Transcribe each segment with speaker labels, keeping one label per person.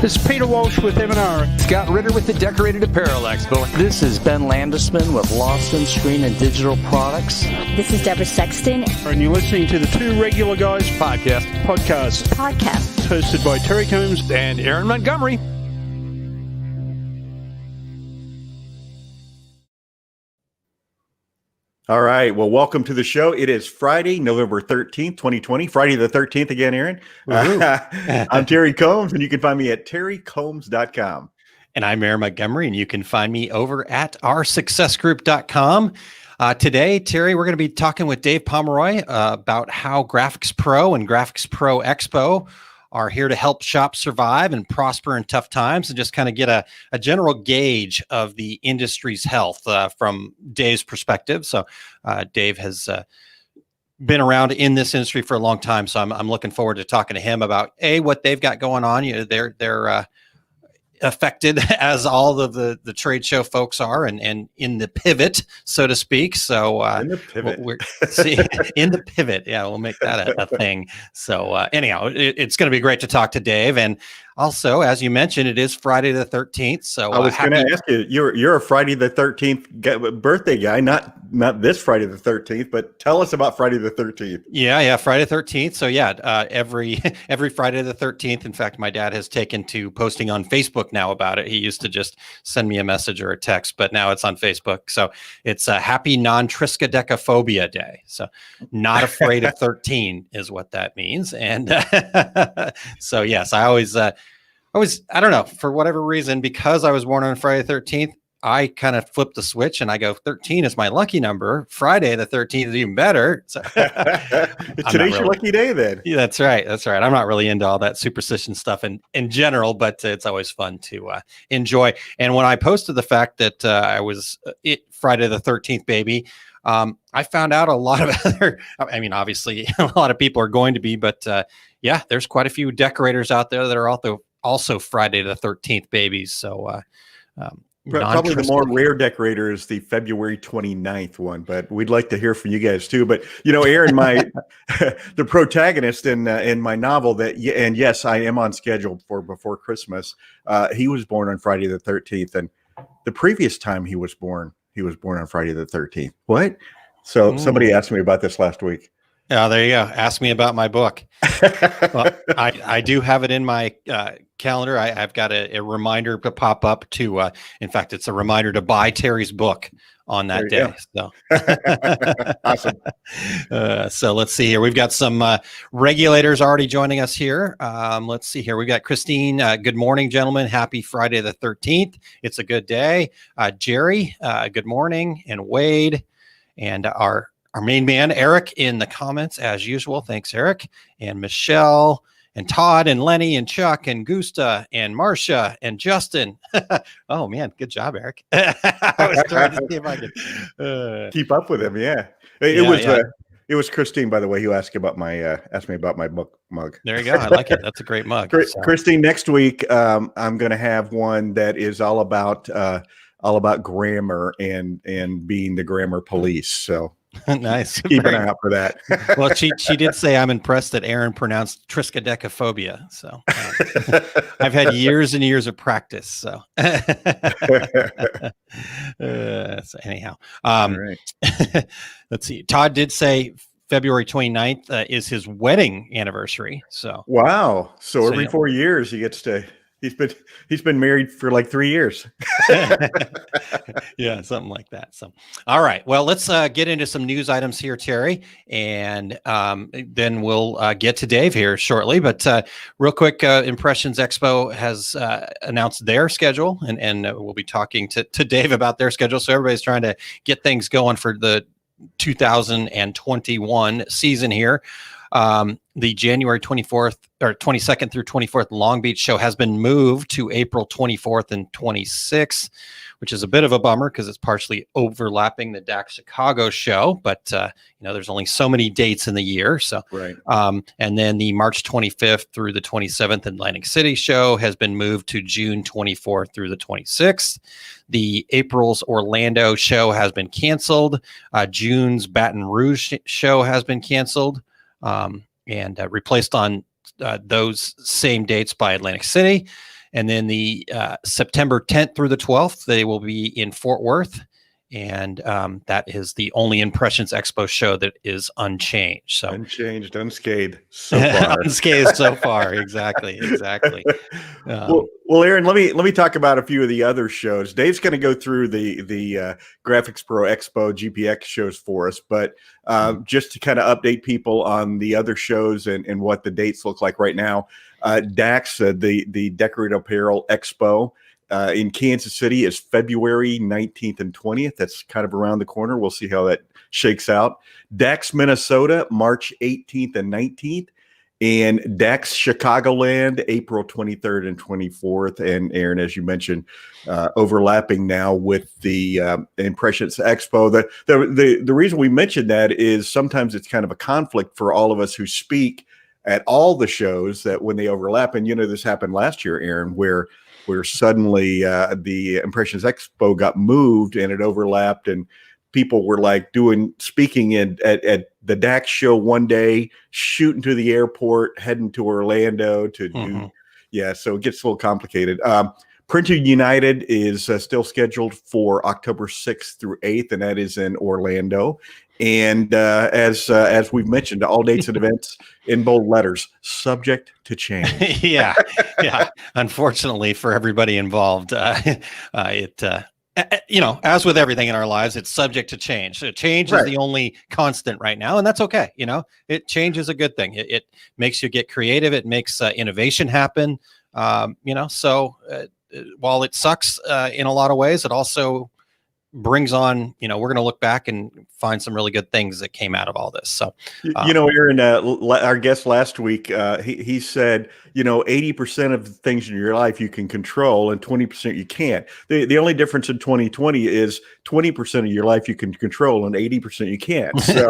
Speaker 1: This is Peter Walsh with M&R.
Speaker 2: Scott Ritter with the Decorated Apparel Expo.
Speaker 3: This is Ben Landesman with Lawson Screen and Digital Products.
Speaker 4: This is Deborah Sexton.
Speaker 1: And you're listening to the Two Regular Guys
Speaker 2: Podcast.
Speaker 1: Hosted by Terry Combs
Speaker 2: and Aaron Montgomery.
Speaker 5: All right. Well, welcome to the show. It is Friday, November 13th, 2020. Friday the 13th again, Aaron. I'm Terry Combs, and you can find me at terrycombs.com.
Speaker 6: And I'm Aaron Montgomery, and you can find me over at oursuccessgroup.com. Today, Terry, we're going to be talking with Dave Pomeroy about how Graphics Pro and Graphics Pro Expo are here to help shops survive and prosper in tough times, and just kind of get a general gauge of the industry's health from Dave's perspective. So Dave has been around in this industry for a long time, so I'm looking forward to talking to him about what they've got going on. You know, they're affected as all of the trade show folks are, and in the pivot, so to speak. So
Speaker 5: in the pivot,
Speaker 6: in the pivot, yeah, we'll make that a thing. So anyhow, it's going to be great to talk to Dave, and also, as you mentioned, it is Friday the 13th. So
Speaker 5: I was going to ask you, you're a Friday the 13th birthday guy, not this Friday the 13th, but tell us about Friday the 13th.
Speaker 6: Yeah, Friday the 13th. So yeah, every Friday the 13th. In fact, my dad has taken to posting on Facebook now about it. He used to just send me a message or a text, but now it's on Facebook. So it's a happy non-triskaidekaphobia day. So not afraid of 13 is what that means. And so yes, I always, I don't know, for whatever reason, because I was born on Friday the 13th, I kind of flipped the switch and I go, 13 is my lucky number. Friday the 13th is even better. So
Speaker 5: today's your lucky day then.
Speaker 6: Yeah, that's right. I'm not really into all that superstition stuff in general, but it's always fun to enjoy. And when I posted the fact that I was Friday the 13th baby, I found out a lot of obviously a lot of people are going to be, but yeah, there's quite a few decorators out there that are also Friday the 13th babies. So
Speaker 5: probably the more rare decorator is the February 29th one, but we'd like to hear from you guys too. But you know, Aaron, the protagonist in my novel and yes, I am on schedule for Before Christmas. He was born on Friday the 13th, and the previous time he was born on Friday the 13th. What? So somebody asked me about this last week.
Speaker 6: Oh, there you go. Ask me about my book. Well, I do have it in my calendar. I've got a reminder to pop up to, in fact, it's a reminder to buy Terry's book on that day. So
Speaker 5: awesome.
Speaker 6: So let's see here. We've got some regulators already joining us here. Let's see here. We've got Christine. Good morning, gentlemen. Happy Friday the 13th. It's a good day. Jerry, good morning. And Wade, and our main man, Eric, in the comments, as usual. Thanks, Eric. And Michelle, and Todd, and Lenny, and Chuck, and Gusta, and Marcia, and Justin. Oh, man. Good job, Eric. I was trying to see if I could
Speaker 5: keep up with him. Yeah. It was Christine, by the way, who asked me about my book mug.
Speaker 6: There you go. I like it. That's a great mug.
Speaker 5: Christine, next week, I'm going to have one that is all about grammar and being the grammar police. So
Speaker 6: nice.
Speaker 5: Keep an eye out for that.
Speaker 6: Well, she did say, I'm impressed that Aaron pronounced triskaidekaphobia. So I've had years and years of practice. So, so anyhow,
Speaker 5: right.
Speaker 6: Let's see. Todd did say February 29th is his wedding anniversary. So
Speaker 5: wow. So every 4 years he gets to. He's been married for like 3 years.
Speaker 6: Yeah, something like that. So, all right. Well, let's get into some news items here, Terry, and then we'll get to Dave here shortly. But real quick, Impressions Expo has announced their schedule, and we'll be talking to Dave about their schedule. So everybody's trying to get things going for the 2021 season here. The January 24th or 22nd through 24th Long Beach show has been moved to April 24th and 26th, which is a bit of a bummer because it's partially overlapping the DAC Chicago show, but there's only so many dates in the year. So,
Speaker 5: right.
Speaker 6: And then the March 25th through the 27th Atlantic City show has been moved to June 24th through the 26th. The April's Orlando show has been canceled. June's Baton Rouge show has been canceled. And replaced on those same dates by Atlantic City. And then the September 10th through the 12th, they will be in Fort Worth. And that is the only Impressions Expo show that is unchanged. So
Speaker 5: unchanged, unscathed so far.
Speaker 6: Unscathed so far. Exactly.
Speaker 5: Well, Aaron, let me talk about a few of the other shows. Dave's going to go through the Graphics Pro Expo GPX shows for us, but just to kind of update people on the other shows and what the dates look like right now. DAX, the Decorated Apparel Expo. In Kansas City is February 19th and 20th. That's kind of around the corner. We'll see how that shakes out. DAX Minnesota, March 18th and 19th. And DAX Chicagoland, April 23rd and 24th. And Aaron, as you mentioned, overlapping now with the Impressions Expo. The reason we mentioned that is sometimes it's kind of a conflict for all of us who speak at all the shows, that when they overlap. And, this happened last year, Aaron, where suddenly the Impressions Expo got moved and it overlapped, and people were like speaking at the DAX show one day, shooting to the airport, heading to Orlando to do. Yeah, so it gets a little complicated. Printed United is still scheduled for October 6th through 8th, and that is in Orlando. And as we've mentioned, all dates and events in bold letters, subject to change.
Speaker 6: yeah. Unfortunately for everybody involved, as with everything in our lives, it's subject to change. So change is the only constant right now, and that's okay. Change is a good thing. It makes you get creative. It makes innovation happen. So while it sucks in a lot of ways, it also brings on, we're going to look back and find some really good things that came out of all this. So,
Speaker 5: Aaron, our guest last week, he said, 80% of the things in your life you can control and 20% you can't. The only difference in 2020 is 20% of your life you can control and 80% you can't. So.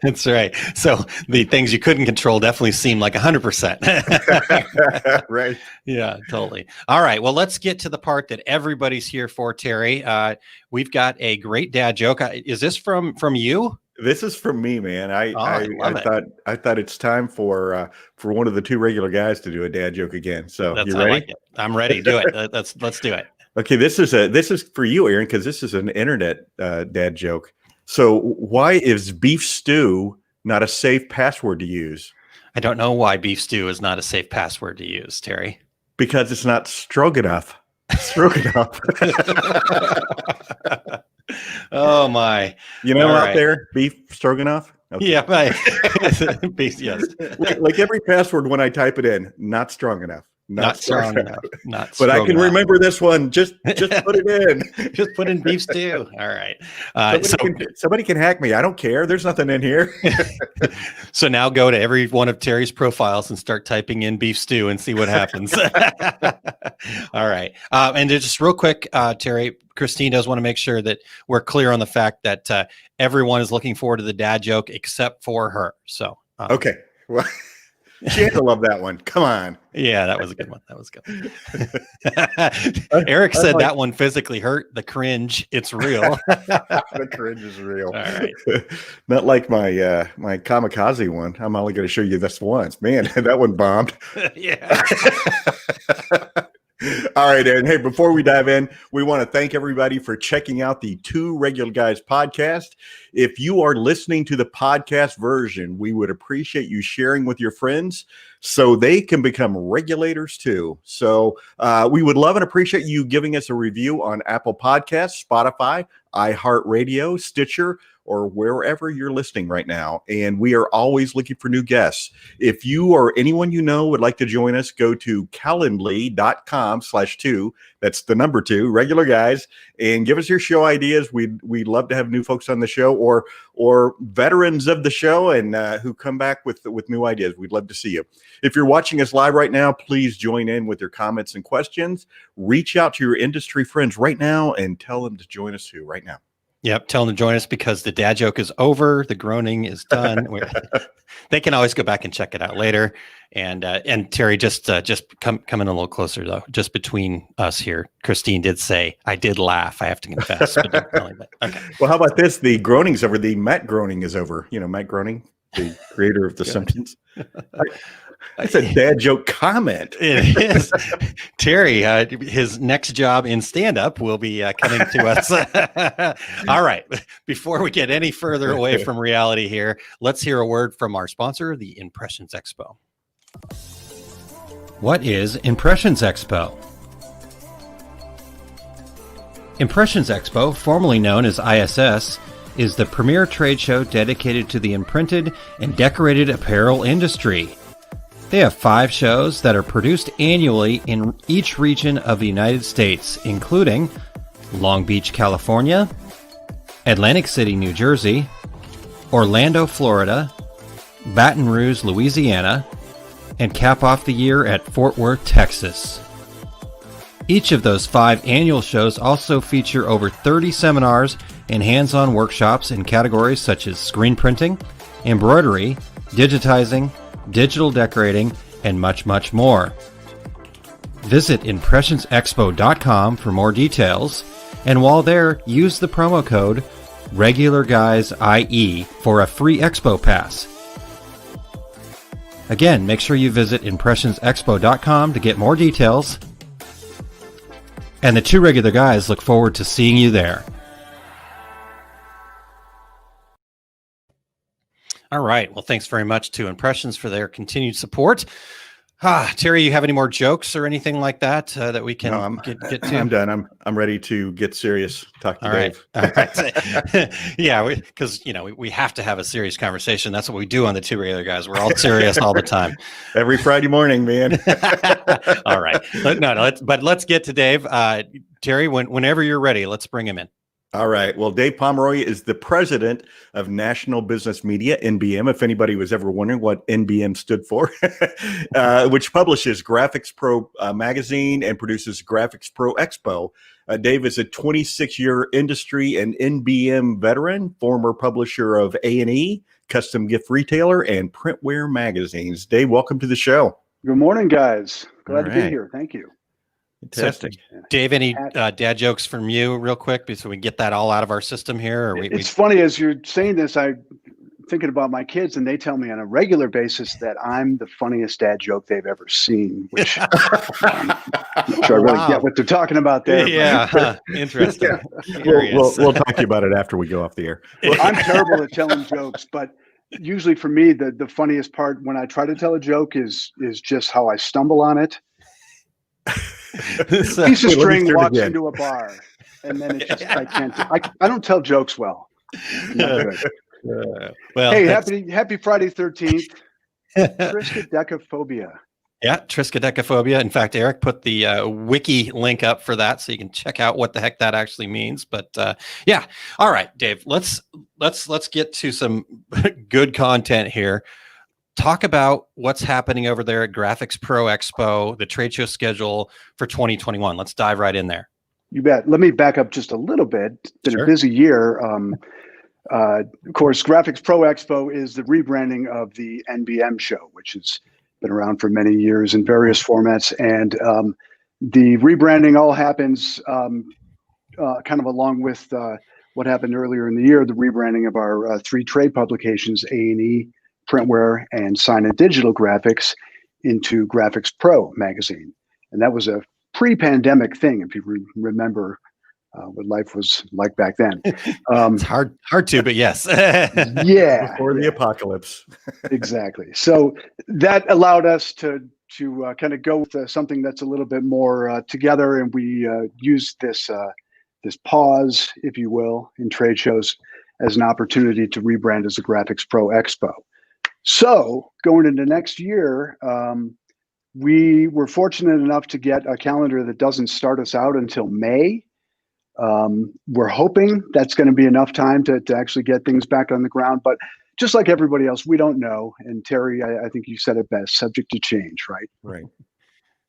Speaker 6: That's right. So the things you couldn't control definitely seem like 100%.
Speaker 5: Right.
Speaker 6: Yeah, totally. All right. Well, let's get to the part that everybody's here for, Terry. We've got a great dad joke. Is this from you?
Speaker 5: This is from me, man. I thought it's time for one of the two regular guys to do a dad joke again. So you ready?
Speaker 6: I like it. I'm ready. Do it. Let's do it.
Speaker 5: Okay, this is for you, Aaron, because this is an internet dad joke. So why is beef stew not a safe password to use?
Speaker 6: I don't know why beef stew is not a safe password to use, Terry.
Speaker 5: Because it's not stroganoff. Stroganoff.
Speaker 6: Oh my!
Speaker 5: Out there, beef stroganoff.
Speaker 6: Okay. Yeah, beef. Yes.
Speaker 5: like every password when I type it in, not strong enough. Not strong enough.
Speaker 6: Not.
Speaker 5: But I can remember this one. Just put it in.
Speaker 6: Just put in beef stew. All right.
Speaker 5: Somebody can hack me. I don't care. There's nothing in here.
Speaker 6: So now go to every one of Terry's profiles and start typing in beef stew and see what happens. All right. And just real quick, Terry, Christine does want to make sure that we're clear on the fact that everyone is looking forward to the dad joke except for her. So
Speaker 5: okay. Well. She had to love that one. Come on.
Speaker 6: Yeah, that was a good one. That was good. Eric said that one physically hurt. The cringe, it's real.
Speaker 5: The cringe is real. All
Speaker 6: right.
Speaker 5: Not like my my kamikaze one. I'm only going to show you this once. Man, that one bombed.
Speaker 6: Yeah.
Speaker 5: All right, Aaron. Hey, before we dive in, we want to thank everybody for checking out the Two Regular Guys podcast. If you are listening to the podcast version, we would appreciate you sharing with your friends so they can become regulators too. So we would love and appreciate you giving us a review on Apple Podcasts, Spotify, iHeartRadio, Stitcher, or wherever you're listening right now. And we are always looking for new guests. If you or anyone you know would like to join us, go to calendly.com/2. That's the number 2, regular guys, and give us your show ideas. We'd love to have new folks on the show or veterans of the show and who come back with new ideas. We'd love to see you. If you're watching us live right now, please join in with your comments and questions. Reach out to your industry friends right now and tell them to join us too right now.
Speaker 6: Yep. Tell them to join us because the dad joke is over. The groaning is done. They can always go back and check it out later. And Terry, just come in a little closer though. Just between us here, Christine did say I did laugh. I have to confess. But don't tell anybody. Okay.
Speaker 5: Well, how about this? The groaning's over. The Matt Groening is over. Matt Groening, the creator of The Simpsons. That's a dad joke comment.
Speaker 6: It is. Terry, his next job in stand-up will be coming to us. All right. Before we get any further away from reality here, let's hear a word from our sponsor, the Impressions Expo. What is Impressions Expo? Impressions Expo, formerly known as ISS, is the premier trade show dedicated to the imprinted and decorated apparel industry. They have 5 shows that are produced annually in each region of the United States, including Long Beach, California, Atlantic City, New Jersey, Orlando, Florida, Baton Rouge, Louisiana, and cap off the year at Fort Worth, Texas. Each of those 5 annual shows also feature over 30 seminars and hands-on workshops in categories such as screen printing, embroidery, digitizing, digital decorating, and much, much more. Visit impressionsexpo.com for more details, and while there, use the promo code REGULARGUYSIE for a free expo pass. Again, make sure you visit impressionsexpo.com to get more details, and the 2 regular guys look forward to seeing you there. All right. Well, thanks very much to Impressions for their continued support. Terry, you have any more jokes or anything like that that we can get to?
Speaker 5: I'm done. I'm ready to get serious. Talk to Dave.
Speaker 6: All right. Yeah, because we have to have a serious conversation. That's what we do on the 2 regular guys. We're all serious all the time.
Speaker 5: Every Friday morning, man.
Speaker 6: All right. But let's get to Dave. Terry, whenever you're ready, let's bring him in.
Speaker 5: All right. Well, Dave Pomeroy is the president of National Business Media, NBM, if anybody was ever wondering what NBM stood for, which publishes Graphics Pro magazine and produces Graphics Pro Expo. Dave is a 26-year industry and NBM veteran, former publisher of A&E, custom gift retailer, and printwear magazines. Dave, welcome to the show.
Speaker 4: Good morning, guys. Glad to be here. Thank you.
Speaker 5: Fantastic.
Speaker 6: So, Dave, any dad jokes from you real quick so we get that all out of our system here?
Speaker 4: It's funny, as you're saying this, I'm thinking about my kids, and they tell me on a regular basis that I'm the funniest dad joke they've ever seen, which I'm not sure I really get what they're talking about there.
Speaker 6: Yeah, interesting.
Speaker 5: We'll talk to you about it after we go off the air.
Speaker 4: I'm terrible at telling jokes, but usually for me, the funniest part when I try to tell a joke is just how I stumble on it. Piece of string walks into a bar, and then it's just I can't. I don't tell jokes well. Not good.
Speaker 6: Well,
Speaker 4: hey, happy Friday 13th. Triskaidekaphobia.
Speaker 6: Yeah, triskaidekaphobia. In fact, Eric put the wiki link up for that, so you can check out what the heck that actually means. But yeah, all right, Dave. Let's get to some good content here. Talk about what's happening over there at Graphics Pro Expo, the trade show schedule for 2021. Let's dive right in there.
Speaker 4: You bet. Let me back up just a little bit. It's been a busy year. Of course, Graphics Pro Expo is the rebranding of the NBM show, which has been around for many years in various formats. And the rebranding all happens kind of along with what happened earlier in the year, the rebranding of our 3 trade publications, A&E, Printwear, and Sign and Digital Graphics into Graphics Pro magazine. And that was a pre-pandemic thing, if you remember what life was like back then.
Speaker 6: It's hard to, but yes.
Speaker 4: Yeah.
Speaker 5: Before the apocalypse.
Speaker 4: Exactly. So that allowed us to kind of go with something that's a little bit more together, and we used this pause, if you will, in trade shows as an opportunity to rebrand as a Graphics Pro Expo. So going into next year, we were fortunate enough to get a calendar that doesn't start us out until May. We're hoping that's going to be enough time to actually get things back on the ground. But just like everybody else, we don't know. And Terry, I think you said it best, subject to change, right?
Speaker 5: Right.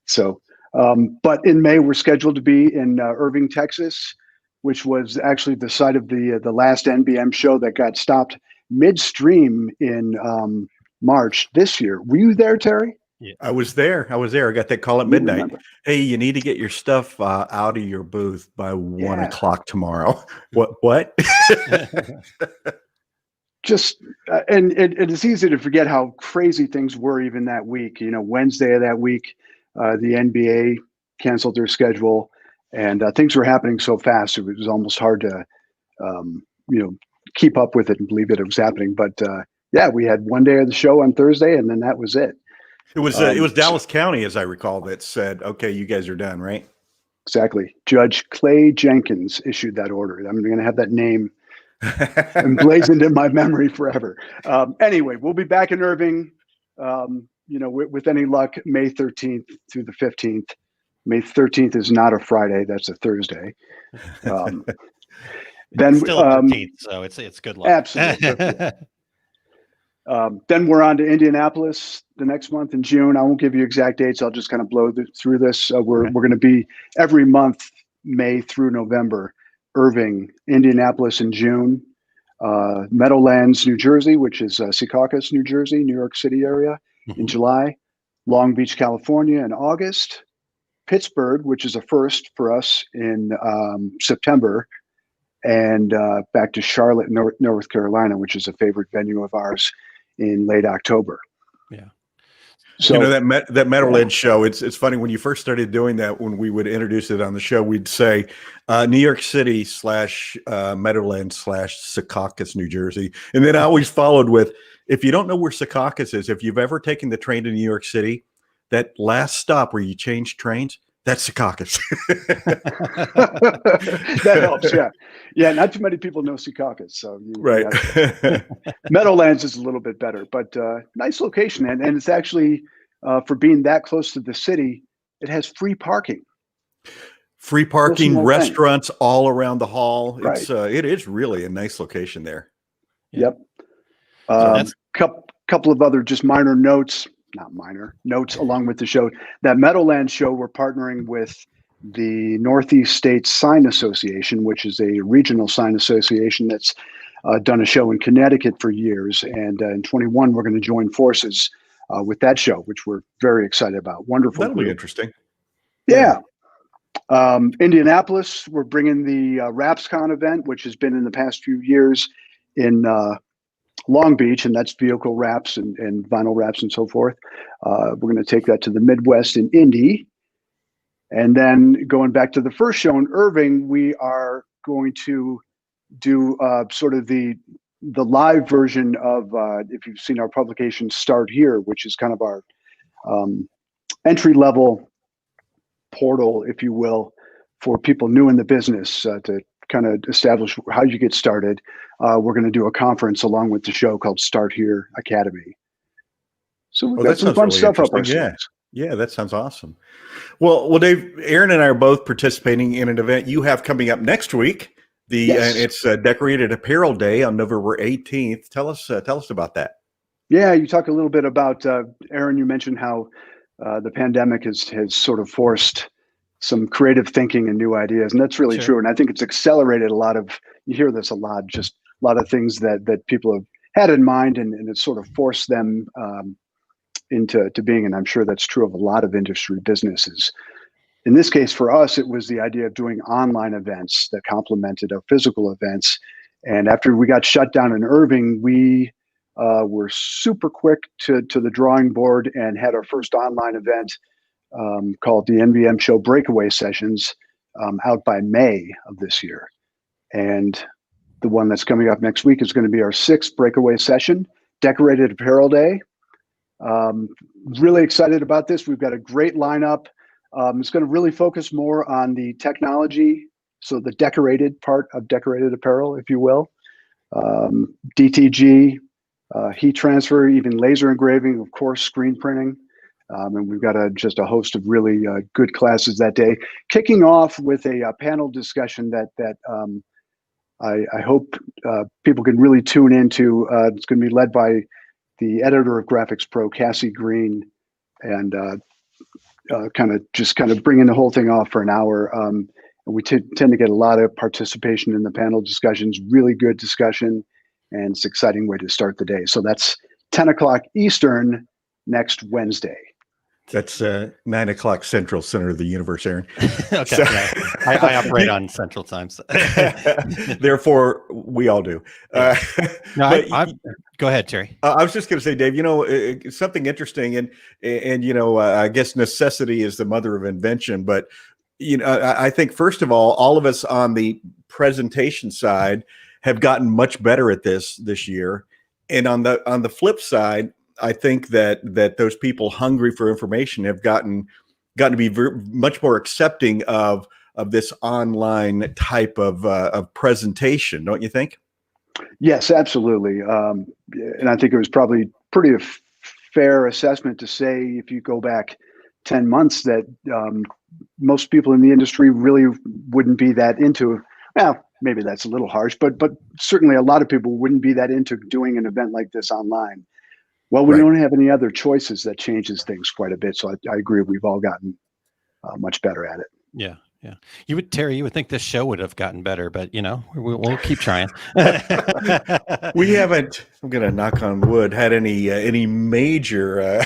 Speaker 4: So, but in May, we're scheduled to be in Irving, Texas, which was actually the site of the last NBM show that got stopped midstream in March this year. Were you there, Terry?
Speaker 5: Yeah. I was there. I got that call at midnight. Hey, you need to get your stuff out of your booth by 1 o'clock tomorrow. What?
Speaker 4: just and it's easy to forget how crazy things were even that week. Wednesday of that week, the NBA canceled their schedule, and things were happening so fast it was almost hard to keep up with it and believe that it was happening. But yeah, we had one day of the show on Thursday, and then that was it.
Speaker 5: It was Dallas County, as I recall, that said, "Okay, you guys are done," right?
Speaker 4: Exactly. Judge Clay Jenkins issued that order. I'm going to have that name emblazoned in my memory forever. Anyway, we'll be back in Irving, with any luck, May 13th through the 15th. May 13th is not a Friday. That's a Thursday. Then
Speaker 6: still 13th, so it's good luck.
Speaker 4: Absolutely. Then we're on to Indianapolis the next month in June. I won't give you exact dates. I'll just kind of blow through this. We're going to be every month, May through November. Irving, Indianapolis in June, Meadowlands, New Jersey, which is Secaucus, New Jersey, New York City area in July, Long Beach, California in August, Pittsburgh, which is a first for us in September, and back to Charlotte, North Carolina, which is a favorite venue of ours in late October.
Speaker 6: Yeah.
Speaker 5: So that Meadowlands show, it's funny when you first started doing that, when we would introduce it on the show, we'd say New York City / Meadowlands / Secaucus, New Jersey. And then I always followed with, if you don't know where Secaucus is, if you've ever taken the train to New York City, that last stop where you change trains, that's Secaucus.
Speaker 4: That helps, yeah. Yeah, not too many people know Secaucus. So
Speaker 5: right.
Speaker 4: Meadowlands is a little bit better, but nice location. And it's actually, for being that close to the city, it has free parking.
Speaker 5: Free parking, restaurants all around the hall.
Speaker 4: Right.
Speaker 5: It is really a nice location there.
Speaker 4: Yep. Couple of other just minor notes. Not minor notes along with the show. That Meadowlands show, we're partnering with the Northeast States Sign Association, which is a regional sign association that's done a show in Connecticut for years. And in 21, we're going to join forces with that show, which we're very excited about. Wonderful.
Speaker 5: That'll be interesting.
Speaker 4: Yeah. Indianapolis, we're bringing the RapsCon event, which has been in the past few years in Long Beach, and that's vehicle wraps and vinyl wraps and so forth. We're going to take that to the Midwest in Indy. And then going back to the first show in Irving, we are going to do sort of the live version of, if you've seen our publication, Start Here, which is kind of our entry-level portal, if you will, for people new in the business to kind of establish how you get started. We're going to do a conference along with the show called Start Here Academy. So we've got some fun stuff up our sleeves.
Speaker 5: Yeah, that sounds awesome. Well, Dave, Aaron and I are both participating in an event you have coming up next week. It's Decorated Apparel Day on November 18th. Tell us about that. Yeah,
Speaker 4: you talk a little bit about Aaron. You mentioned how the pandemic has sort of forced some creative thinking and new ideas, and that's really true. And I think it's accelerated a lot of. You hear this a lot, just a lot of things that people have had in mind, and it's sort of forced them into being. And I'm sure that's true of a lot of industry businesses. In this case, for us, it was the idea of doing online events that complemented our physical events. And after we got shut down in Irving, we were super quick to the drawing board and had our first online event called the NVM Show Breakaway Sessions out by May of this year. And the one that's coming up next week is going to be our 6th Breakaway Session, Decorated Apparel Day. Really excited about this. We've got a great lineup. It's going to really focus more on the technology, so the decorated part of decorated apparel, if you will. DTG, heat transfer, even laser engraving, of course, screen printing. And we've got just a host of really good classes that day. Kicking off with a panel discussion that I hope people can really tune into. It's going to be led by the editor of Graphics Pro, Cassie Green, and kind of bringing the whole thing off for an hour. And we tend to get a lot of participation in the panel discussions, really good discussion, and it's an exciting way to start the day. So that's 10 o'clock Eastern next Wednesday.
Speaker 5: That's 9 o'clock Central, center of the universe, Aaron.
Speaker 6: Okay,
Speaker 5: So-
Speaker 6: yeah. I operate on Central Times.
Speaker 5: Therefore, we all do.
Speaker 6: No,
Speaker 5: But
Speaker 6: go ahead, Terry.
Speaker 5: I was just going to say, Dave, something interesting, and I guess necessity is the mother of invention. But I think first of all of us on the presentation side have gotten much better at this year, and on the flip side, I think that those people hungry for information have gotten to be much more accepting of this online type of presentation, don't you think?
Speaker 4: Yes, absolutely. And I think it was probably pretty fair assessment to say, if you go back 10 months, that most people in the industry really wouldn't be that into. Well, maybe that's a little harsh, but certainly a lot of people wouldn't be that into doing an event like this online. Well, we don't have any other choices. That changes things quite a bit. So I agree. We've all gotten much better at it.
Speaker 6: Yeah. Terry, you would think this show would have gotten better, but we'll keep trying.
Speaker 5: We haven't, I'm going to knock on wood, had any major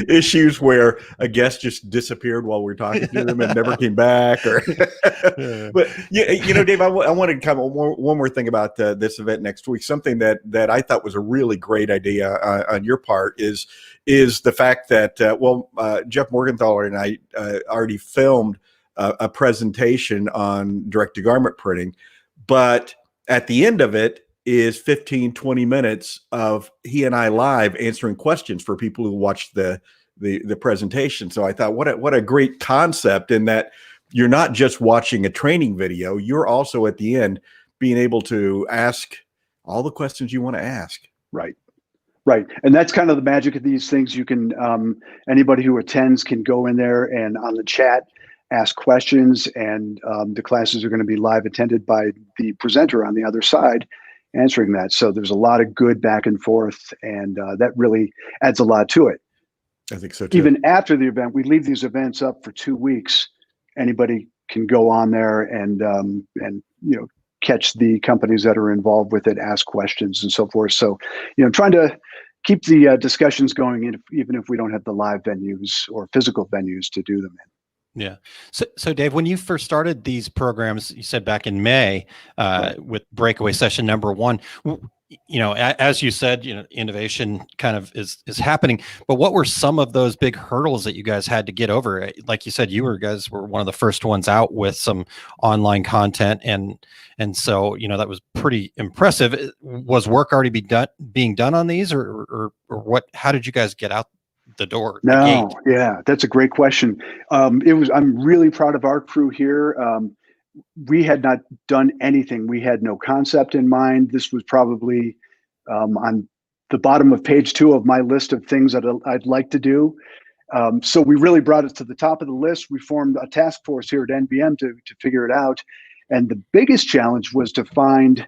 Speaker 5: issues where a guest just disappeared while we were talking to them and never came back. But Dave, I want to comment one more thing about this event next week. Something that I thought was a really great idea on your part is the fact that Jeff Morgenthaler and I already filmed a presentation on direct-to-garment printing, but at the end of it is 15-20 minutes of he and I live answering questions for people who watched the presentation. So I thought, what a great concept, in that you're not just watching a training video, you're also at the end being able to ask all the questions you want to ask.
Speaker 4: Right. And that's kind of the magic of these things. You can, anybody who attends can go in there and on the chat ask questions, and the classes are going to be live attended by the presenter on the other side answering that. So there's a lot of good back and forth, and that really adds a lot to it.
Speaker 5: I think so too.
Speaker 4: Even after the event, we leave these events up for 2 weeks. Anybody can go on there and catch the companies that are involved with it, ask questions and so forth. So, trying to keep the discussions going, even if we don't have the live venues or physical venues to do them in.
Speaker 6: Yeah. So Dave, when you first started these programs, you said back in May with Breakaway session number 1, as you said, innovation kind of is happening. But what were some of those big hurdles that you guys had to get over? Like you said, you guys were one of the first ones out with some online content, and so that was pretty impressive. Was work already being done on these, or what? How did you guys get out the door?
Speaker 4: No, yeah, that's a great question. I'm really proud of our crew here. We had not done anything. We had no concept in mind. This was probably on the bottom of page 2 of my list of things that I'd like to do. So we really brought it to the top of the list. We formed a task force here at NBM to figure it out. And the biggest challenge was to find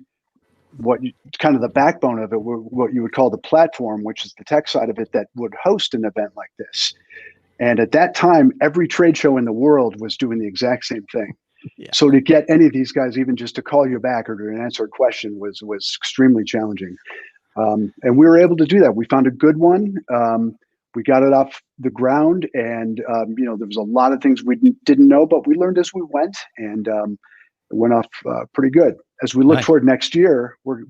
Speaker 4: kind of the backbone of it, what you would call the platform, which is the tech side of it, that would host an event like this. And at that time, every trade show in the world was doing the exact same thing. Yeah. So to get any of these guys even just to call you back or to answer a question was extremely challenging. And we were able to do that. We found a good one. We got it off the ground, and there was a lot of things we didn't know, but we learned as we went, and it went off pretty good. As we look toward next year, we're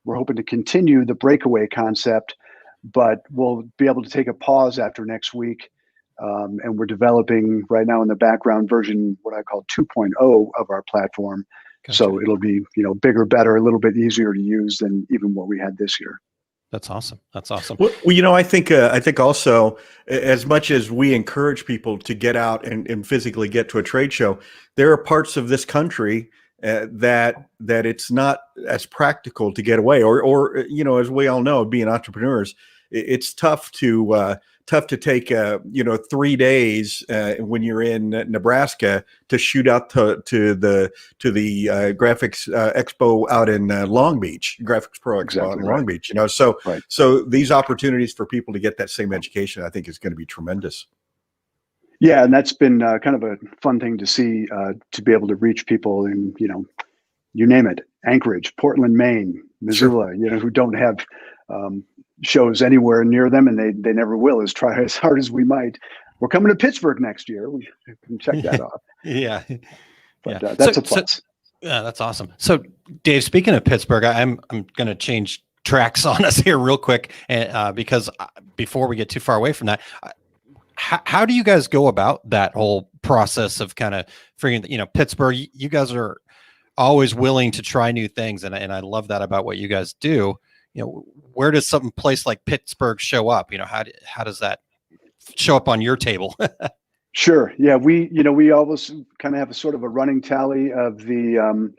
Speaker 4: hoping to continue the Breakaway concept, but we'll be able to take a pause after next week. And we're developing right now in the background version, what I call 2.0 of our platform. Gotcha. So it'll be, bigger, better, a little bit easier to use than even what we had this year.
Speaker 6: That's awesome.
Speaker 5: Well, I think also, as much as we encourage people to get out and physically get to a trade show, there are parts of this country that it's not as practical to get away, or as we all know, being entrepreneurs, it's tough to take 3 days when you're in Nebraska to shoot out to the Graphics Expo out in Long Beach, Graphics Pro Expo out in Long Beach. So these opportunities for people to get that same education, I think, is going to be tremendous.
Speaker 4: Yeah, and that's been kind of a fun thing to see, to be able to reach people in, you name it, Anchorage, Portland, Maine, Missoula, who don't have shows anywhere near them, and they never will, is try as hard as we might. We're coming to Pittsburgh next year. We can check that off.
Speaker 6: Yeah.
Speaker 4: But that's a plus.
Speaker 6: Yeah, that's awesome. So, Dave, speaking of Pittsburgh, I'm going to change tracks on us here real quick, because before we get too far away from that, how do you guys go about that whole process of kind of figuring, Pittsburgh? You guys are always willing to try new things, and I love that about what you guys do. Where does some place like Pittsburgh show up? How does that show up on your table?
Speaker 4: Sure. Yeah, we always kind of have a sort of a running tally of the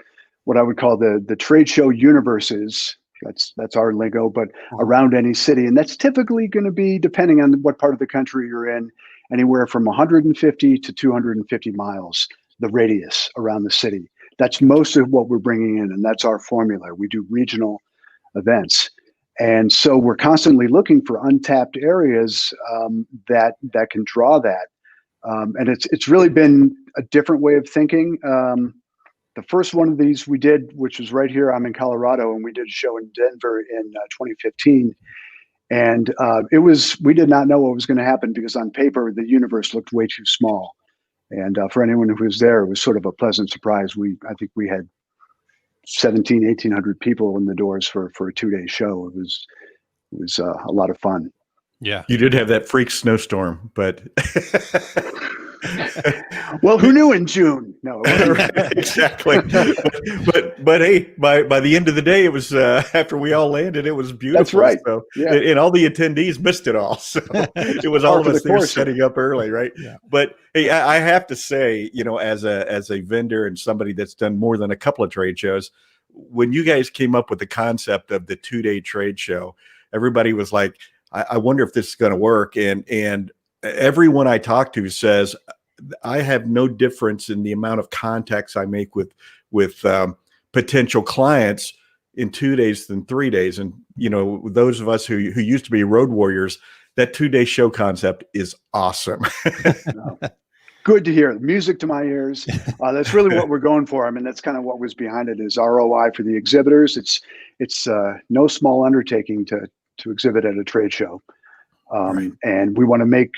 Speaker 4: what I would call the trade show universes. That's our lingo, but around any city, and that's typically going to be, depending on what part of the country you're in, anywhere from 150 to 250 miles, the radius around the city. That's most of what we're bringing in, and that's our formula. We do regional events. And so we're constantly looking for untapped areas that can draw that. And it's really been a different way of thinking. The first one of these we did, which was right here, I'm in Colorado, and we did a show in Denver in 2015. And we did not know what was going to happen, because on paper, the universe looked way too small. And for anyone who was there, it was sort of a pleasant surprise. I think we had 1,800 people in the doors for a 2-day show. It was a lot of fun.
Speaker 6: Yeah.
Speaker 5: You did have that freak snowstorm, but
Speaker 4: well, who knew in June? No,
Speaker 5: right, exactly. But hey, by the end of the day, it was after we all landed, it was beautiful.
Speaker 4: That's right.
Speaker 5: So,
Speaker 4: yeah.
Speaker 5: And all the attendees missed it all. So it was all of us there setting up early, right? Yeah. But hey, I have to say, as a vendor and somebody that's done more than a couple of trade shows, when you guys came up with the concept of the 2-day trade show, everybody was like, I wonder if this is going to work. And everyone I talk to says, I have no difference in the amount of contacts I make with potential clients in 2 days than 3 days. And, those of us who used to be road warriors, that 2-day show concept is awesome.
Speaker 4: Good to hear. Music to my ears. That's really what we're going for. I mean, that's kind of what was behind it, is ROI for the exhibitors. It's no small undertaking to exhibit at a trade show.
Speaker 5: Right.
Speaker 4: And we want to make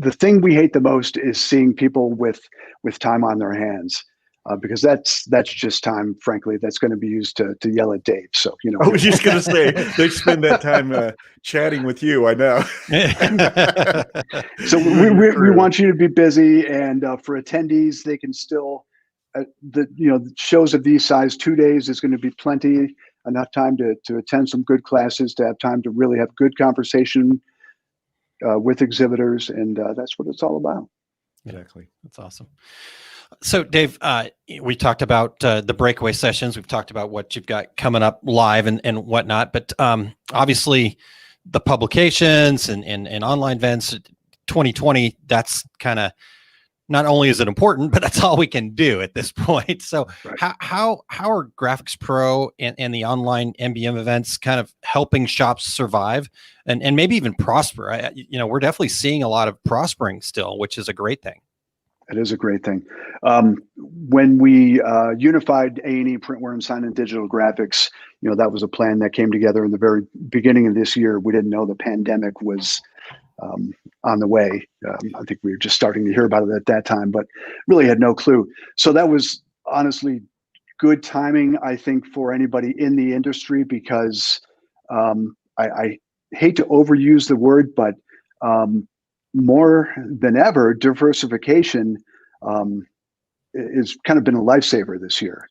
Speaker 4: the thing we hate the most is seeing people with time on their hands, because that's just time, frankly, that's going to be used to yell at Dave. So,
Speaker 5: I was just going to say, they spend that time chatting with you. I know.
Speaker 4: So we want you to be busy, and for attendees, they can still, the shows of these size, 2 days is going to be plenty, enough time to attend some good classes, to have time to really have good conversation with exhibitors, and that's what it's all about.
Speaker 6: Exactly. That's awesome. So, Dave, we talked about the breakaway sessions. We've talked about what you've got coming up live and whatnot, but obviously the publications and online events, 2020, that's kind of, not only is it important, but that's all we can do at this point. So right. How are Graphics Pro and the online MBM events kind of helping shops survive and maybe even prosper? We're definitely seeing a lot of prospering still, which is a great thing.
Speaker 4: It is a great thing. When we unified A&E Printwear and Sign and Digital Graphics, that was a plan that came together in the very beginning of this year. We didn't know the pandemic was on the way. I think we were just starting to hear about it at that time, but really had no clue. So that was honestly good timing, I think, for anybody in the industry, because I hate to overuse the word, but more than ever, diversification is kind of been a lifesaver this year.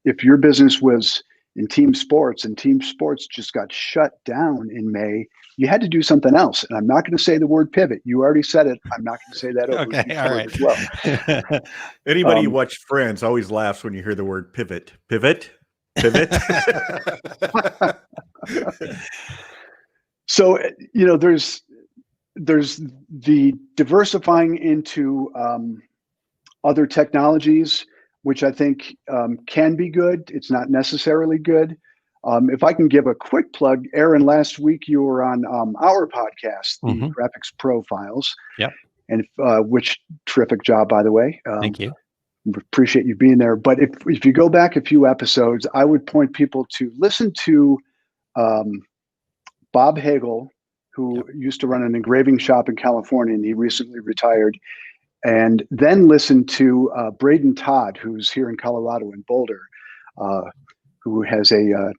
Speaker 4: If your business was in team sports and team sports just got shut down in May, you had to do something else. And I'm not going to say the word pivot. You already said it. I'm not going to say that over
Speaker 6: okay, all right.
Speaker 4: as well.
Speaker 5: Anybody who watched Friends always laughs when you hear the word pivot. Pivot.
Speaker 4: So, there's the diversifying into other technologies, which I think can be good. It's not necessarily good. If I can give a quick plug, Aaron, last week you were on our podcast, the Graphics Pro Files.
Speaker 6: Yep.
Speaker 4: And which terrific job, by the way.
Speaker 6: Thank you.
Speaker 4: Appreciate you being there. But if you go back a few episodes, I would point people to listen to Bob Hagel, who used to run an engraving shop in California, and he recently retired, and then listened to Braden Todd, who's here in Colorado in Boulder, who has a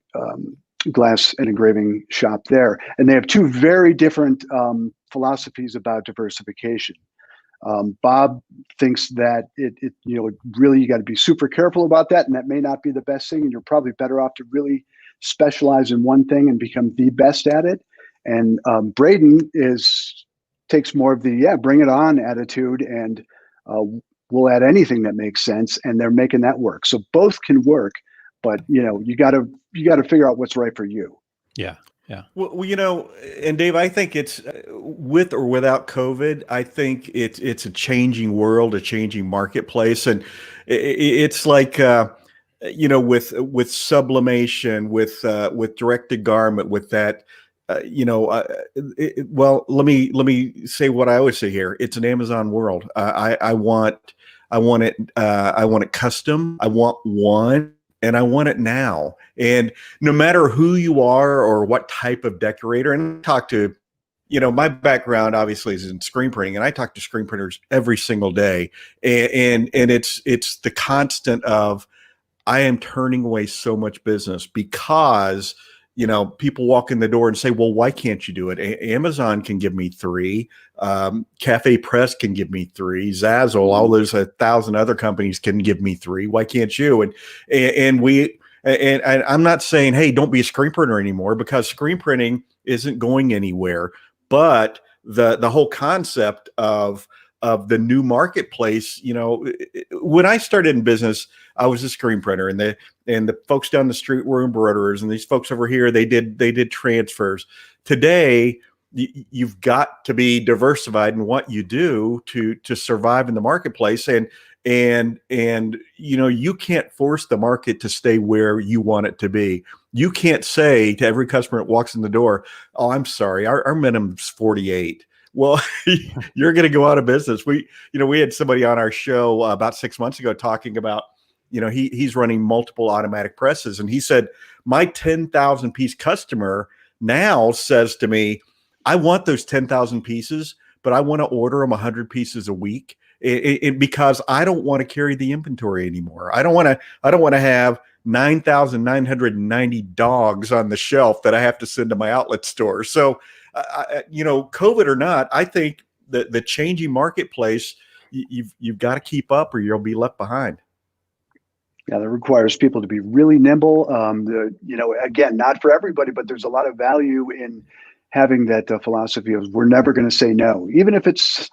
Speaker 4: glass and engraving shop there. And they have two very different philosophies about diversification. Bob thinks that it really, you got to be super careful about that, and that may not be the best thing, and you're probably better off to really specialize in one thing and become the best at it. And Braden takes more of the bring it on attitude, and we'll add anything that makes sense, and they're making that work. So both can work, but you got to figure out what's right for you.
Speaker 6: Yeah. Yeah.
Speaker 5: Well, and Dave, I think it's with or without COVID, I think it's a changing world, a changing marketplace. And it's like, with sublimation, with direct to garment, with that, well, let me say what I always say here. It's an Amazon world. I want it custom. I want one. And I want it now. And no matter who you are or what type of decorator, and I talk to, my background obviously is in screen printing, and I talk to screen printers every single day. And it's the constant of, I am turning away so much business because, people walk in the door and say, well, why can't you do it? Amazon can give me 3. Cafe Press can give me 3. Zazzle, all those 1,000 other companies can give me 3. Why can't you? And I'm not saying, hey, don't be a screen printer anymore, because screen printing isn't going anywhere. But the whole concept of the new marketplace, when I started in business, I was a screen printer, and the folks down the street were embroiderers, and these folks over here, they did transfers. Today, you've got to be diversified in what you do to survive in the marketplace, and you can't force the market to stay where you want it to be. You can't say to every customer that walks in the door, "Oh, I'm sorry, our minimum's 48." Well, you're going to go out of business. We had somebody on our show about 6 months ago talking about, he's running multiple automatic presses. And he said, my 10,000 piece customer now says to me, I want those 10,000 pieces, but I want to order them 100 pieces a week because I don't want to carry the inventory anymore. I don't want to have 9,990 dogs on the shelf that I have to send to my outlet store. So, COVID or not, I think the changing marketplace, you've got to keep up or you'll be left behind.
Speaker 4: Yeah, that requires people to be really nimble. Again, not for everybody, but there's a lot of value in having that philosophy of we're never going to say no, even if it's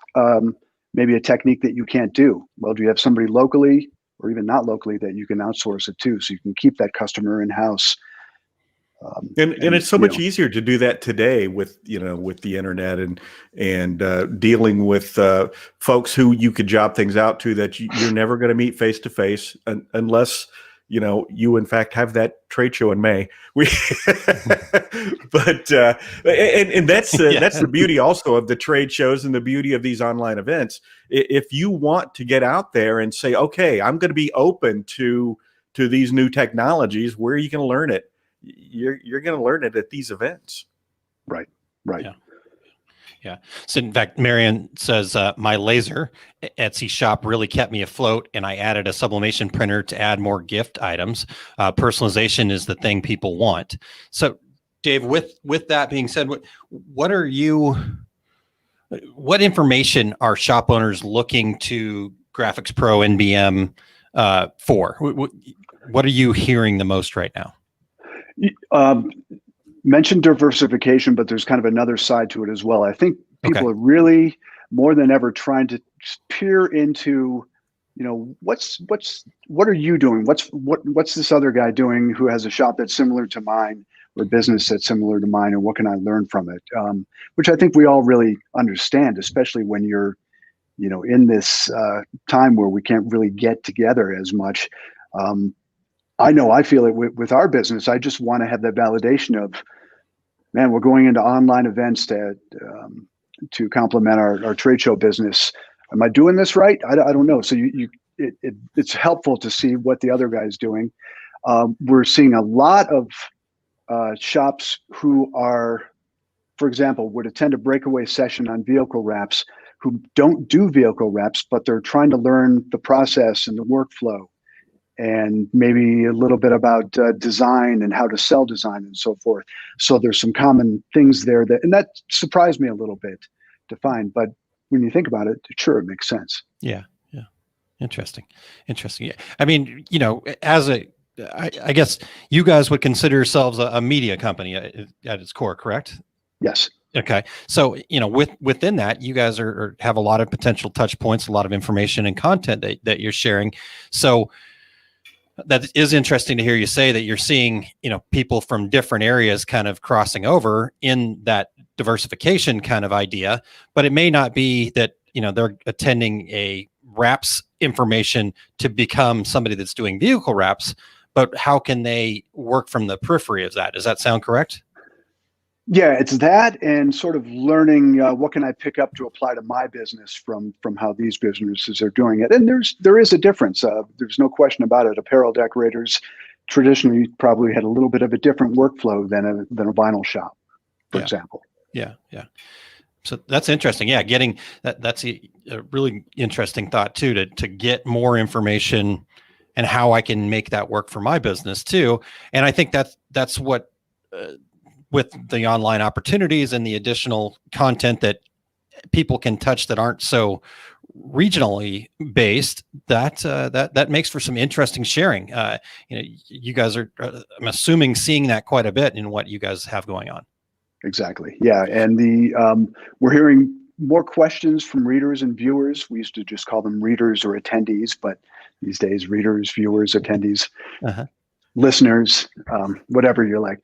Speaker 4: maybe a technique that you can't do. Well, do you have somebody locally or even not locally that you can outsource it to, so you can keep that customer in house?
Speaker 5: And it's so much easier to do that today with the internet and dealing with folks who you could job things out to that you're never going to meet face to face unless you in fact have that trade show in May. But that's the beauty also of the trade shows and the beauty of these online events. If you want to get out there and say, okay, I'm going to be open to these new technologies, where are you going to learn it? You're going to learn it at these events.
Speaker 4: Right.
Speaker 6: Yeah. So in fact, Marion says, my laser Etsy shop really kept me afloat, and I added a sublimation printer to add more gift items. Personalization is the thing people want. So Dave, with that being said, what information are shop owners looking to Graphics Pro NBM for? What are you hearing the most right now?
Speaker 4: Mentioned diversification, but there's kind of another side to it as well. I think people are really more than ever trying to peer into, what are you doing? What's this other guy doing who has a shop that's similar to mine, or a business that's similar to mine, and what can I learn from it? Which I think we all really understand, especially when you're, in this time where we can't really get together as much. I know I feel it with our business. I just want to have that validation of, man, we're going into online events to complement our trade show business. Am I doing this right? I don't know. So it's helpful to see what the other guy's doing. We're seeing a lot of shops who are, for example, would attend a Breakaway session on vehicle wraps who don't do vehicle wraps, but they're trying to learn the process and the workflow and maybe a little bit about design and how to sell design and so forth. So there's some common things there and that surprised me a little bit to find, but when you think about it, sure, it makes sense.
Speaker 6: Yeah. Interesting. Yeah. I mean, I guess you guys would consider yourselves a media company at its core, correct?
Speaker 4: Yes.
Speaker 6: Okay. So, within that, you guys have a lot of potential touch points, a lot of information and content that you're sharing. So that is interesting to hear you say that you're seeing, people from different areas kind of crossing over in that diversification kind of idea, but it may not be that, they're attending a wraps information to become somebody that's doing vehicle wraps, but how can they work from the periphery of that? Does that sound correct?
Speaker 4: Yeah, it's that and sort of learning what can I pick up to apply to my business from how these businesses are doing it. And there is a difference. There's no question about it. Apparel decorators traditionally probably had a little bit of a different workflow than a vinyl shop, for example.
Speaker 6: Yeah. So that's interesting. Yeah, getting that's a really interesting thought too, to get more information and how I can make that work for my business too. And I think that's what with the online opportunities and the additional content that people can touch that aren't so regionally based, that makes for some interesting sharing. You guys are, I'm assuming, seeing that quite a bit in what you guys have going on.
Speaker 4: Exactly. Yeah. And we're hearing more questions from readers and viewers. We used to just call them readers or attendees, but these days, readers, viewers, attendees, listeners, whatever you like.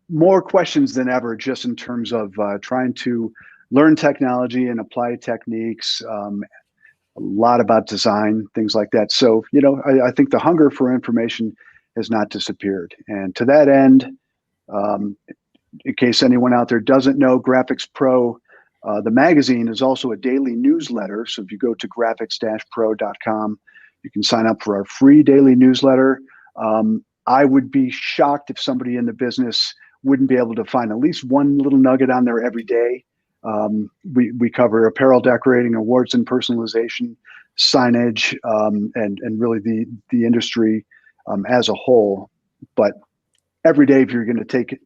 Speaker 4: More questions than ever, just in terms of trying to learn technology and apply techniques, a lot about design, things like that. So, I think the hunger for information has not disappeared. And to that end, in case anyone out there doesn't know, Graphics Pro, the magazine, is also a daily newsletter. So if you go to graphics-pro.com, you can sign up for our free daily newsletter. I would be shocked if somebody in the business wouldn't be able to find at least one little nugget on there every day. We cover apparel decorating, awards and personalization, signage, and really the industry as a whole. But every day, if you're going to take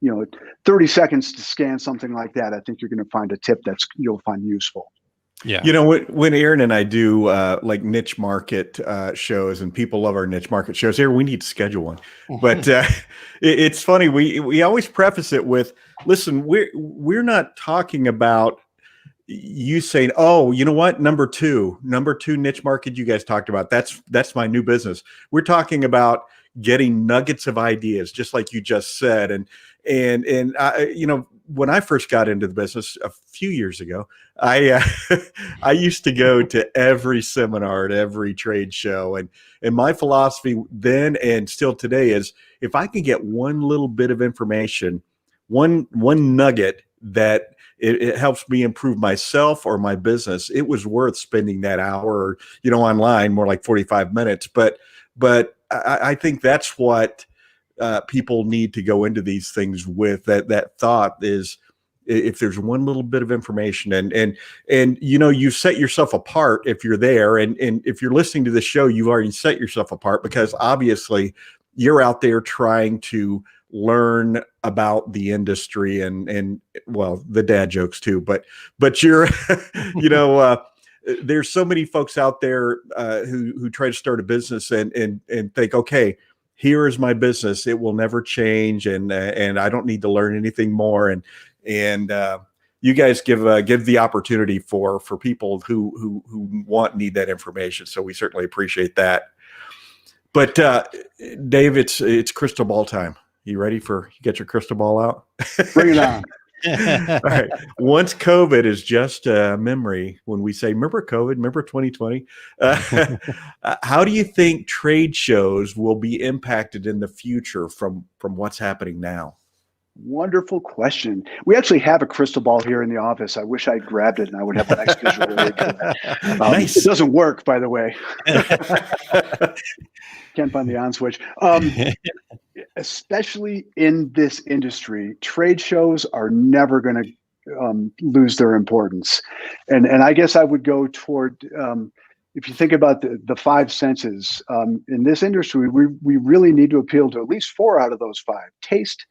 Speaker 4: 30 seconds to scan something like that, I think you're going to find a tip you'll find useful.
Speaker 6: Yeah.
Speaker 5: When Aaron and I do like niche market shows, and people love our niche market shows here, we need to schedule one. But it's funny. We always preface it with, listen, we're not talking about you saying, oh, you know what? Number two niche market you guys talked about. That's my new business. We're talking about getting nuggets of ideas, just like you just said. And when I first got into the business a few years ago, I used to go to every seminar at every trade show. And my philosophy then and still today is, if I can get one little bit of information, one nugget that it helps me improve myself or my business, it was worth spending that hour, online, more like 45 minutes. But I think that's what people need to go into these things with. That thought is, if there's one little bit of information, and you set yourself apart if you're there, and if you're listening to the show, you've already set yourself apart, because obviously you're out there trying to learn about the industry and well, the dad jokes too, but you're there's so many folks out there who try to start a business and think, okay, here is my business. It will never change. And I don't need to learn anything more. And you guys give the opportunity for people who need that information. So we certainly appreciate that. But Dave, it's crystal ball time. You ready you get your crystal ball out?
Speaker 4: Bring it on.
Speaker 5: All right. Once COVID is just a memory, when we say, remember COVID, remember 2020, how do you think trade shows will be impacted in the future from what's happening now?
Speaker 4: Wonderful question. We actually have a crystal ball here in the office. I wish I'd grabbed it and I would have a nice visual aid for that.
Speaker 5: Nice.
Speaker 4: It doesn't work, by the way. Can't find the on switch. especially in this industry, trade shows are never going to lose their importance. And I guess I would go toward, if you think about the five senses, in this industry, we really need to appeal to at least 4 out of those 5. Taste,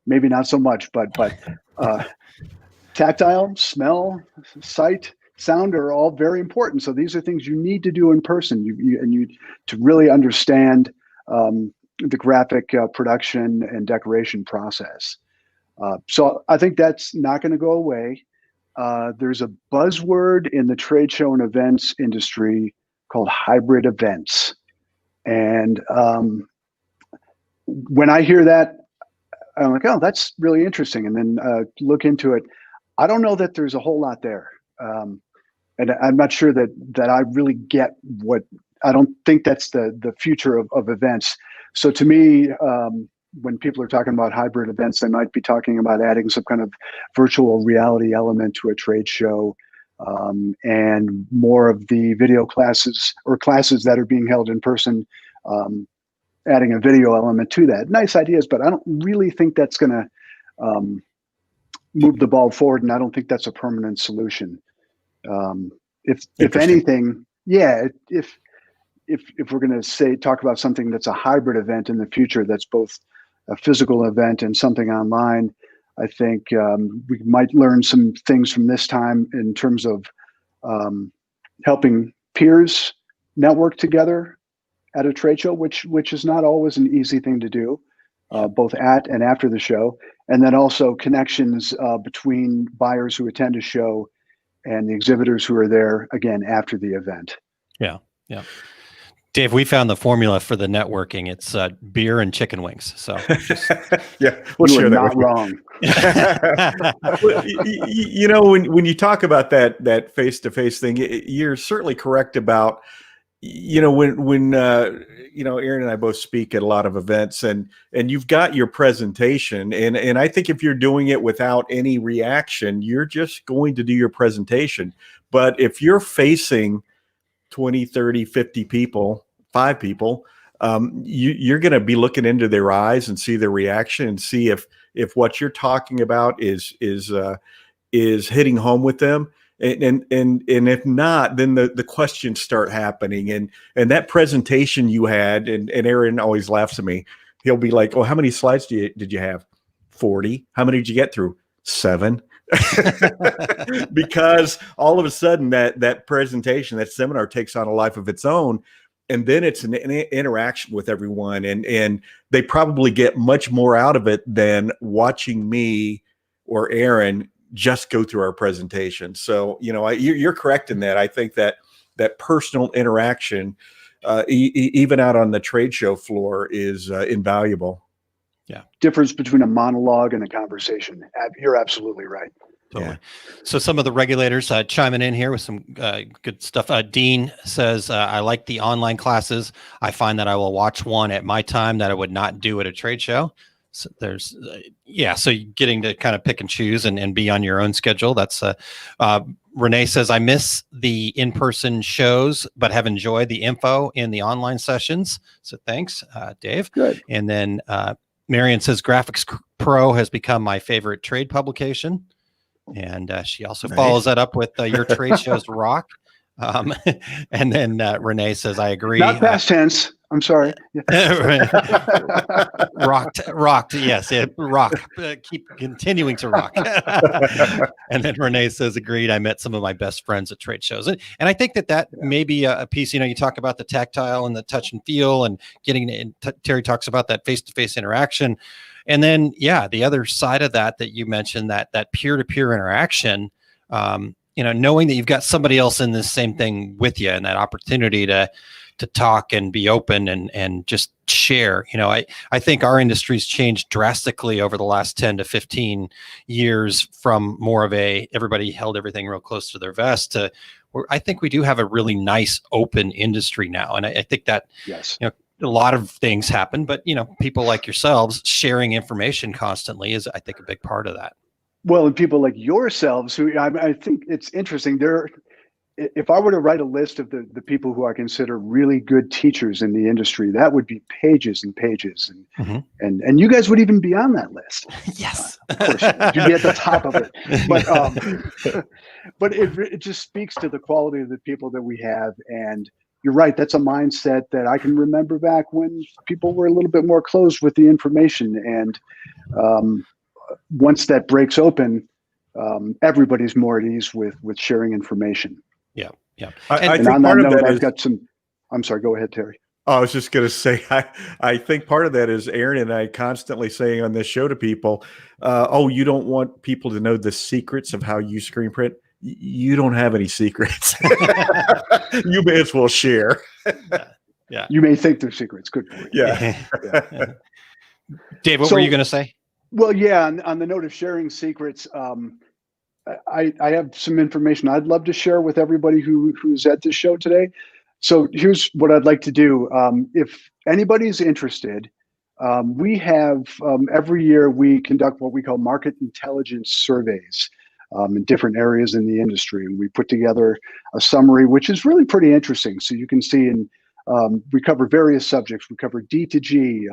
Speaker 4: maybe not so much, but tactile, smell, sight, sound are all very important. So these are things you need to do in person. You to really understand the graphic production and decoration process. So I think that's not going to go away. There's a buzzword in the trade show and events industry called hybrid events. And when I hear that, I'm like, oh, that's really interesting. And then look into it. I don't know that there's a whole lot there. And I'm not sure that I really get what, I don't think that's the future of events. So to me, when people are talking about hybrid events, they might be talking about adding some kind of virtual reality element to a trade show, and more of the video classes or classes that are being held in person, adding a video element to that. Nice ideas, but I don't really think that's going to move the ball forward, and I don't think that's a permanent solution. If anything, yeah, if we're going to talk about something that's a hybrid event in the future, that's both a physical event and something online, I think we might learn some things from this time in terms of helping peers network together at a trade show, which is not always an easy thing to do, both at and after the show, and then also connections between buyers who attend a show and the exhibitors who are there again after the event.
Speaker 6: Yeah. Dave, we found the formula for the networking. It's beer and chicken wings. So
Speaker 5: yeah, we'll share that.
Speaker 4: Not wrong.
Speaker 5: Well, you know, when you talk about that face-to-face thing, you're certainly correct about, you know, when you know, Aaron and I both speak at a lot of events, and you've got your presentation, and I think if you're doing it without any reaction, you're just going to do your presentation. But if you're facing 20, 30, 50 people, 5 people, you're going to be looking into their eyes and see their reaction and see if what you're talking about is hitting home with them. And if not, then the questions start happening. And that presentation you had, and Aaron always laughs at me. He'll be like, "Oh, how many slides did you have? 40. How many did you get through? 7." Because all of a sudden that presentation, that seminar takes on a life of its own. And then it's an interaction with everyone. And they probably get much more out of it than watching me or Aaron just go through our presentation. So, you know, you're correct in that. I think that personal interaction, even out on the trade show floor, is invaluable.
Speaker 6: Yeah.
Speaker 4: Difference between a monologue and a conversation. You're absolutely right.
Speaker 6: Totally. Yeah. So some of the regulators chiming in here with some good stuff. Dean says, I like the online classes. I find that I will watch one at my time that I would not do at a trade show. So there's, so getting to kind of pick and choose and be on your own schedule. That's Renee says, I miss the in-person shows, but have enjoyed the info in the online sessions. So thanks, Dave.
Speaker 4: Good.
Speaker 6: And then Marion says, Graphics Pro has become my favorite trade publication. And she also follows that up with your trade shows rock. And then Renee says, I agree.
Speaker 4: Not past tense. I'm sorry.
Speaker 6: Rocked. Yes. Rock. Keep continuing to rock. And then Renee says, agreed. I met some of my best friends at trade shows. And I think that may be a piece, you know, you talk about the tactile and the touch and feel and getting in. Terry talks about that face-to-face interaction. And then, the other side of that you mentioned, that peer-to-peer interaction, you know, knowing that you've got somebody else in this same thing with you, and that opportunity to talk and be open and just share. You know, I think our industry's changed drastically over the last 10 to 15 years from more of everybody held everything real close to their vest to where I think we do have a really nice open industry now. And I think that,
Speaker 4: yes,
Speaker 6: you know, a lot of things happen, but, you know, people like yourselves sharing information constantly is, I think, a big part of that.
Speaker 4: Well, and people like yourselves who I think it's interesting. if I were to write a list of the people who I consider really good teachers in the industry, that would be pages and pages, and you guys would even be on that list.
Speaker 6: Yes,
Speaker 4: of course, you'd be at the top of it. But it just speaks to the quality of the people that we have. And you're right, that's a mindset that I can remember back when people were a little bit more closed with the information. And once that breaks open, everybody's more at ease with sharing information.
Speaker 6: Yeah.
Speaker 5: I
Speaker 4: And
Speaker 5: think
Speaker 4: on that
Speaker 5: part of
Speaker 4: note,
Speaker 5: that
Speaker 4: I've
Speaker 5: is.
Speaker 4: got some. I'm sorry. Go ahead, Terry.
Speaker 5: I was just going to say, I think part of that is Aaron and I constantly saying on this show to people, you don't want people to know the secrets of how you screen print. You don't have any secrets. You may as well share.
Speaker 6: Yeah.
Speaker 4: You may think they're secrets. Good point.
Speaker 5: Yeah.
Speaker 6: Dave, what were you going to say?
Speaker 4: Well, yeah, on the note of sharing secrets, I have some information I'd love to share with everybody who's at this show today. So here's what I'd like to do. If anybody's interested, we have every year we conduct what we call market intelligence surveys in different areas in the industry. And we put together a summary, which is really pretty interesting. So you can see we cover various subjects. We cover D2G,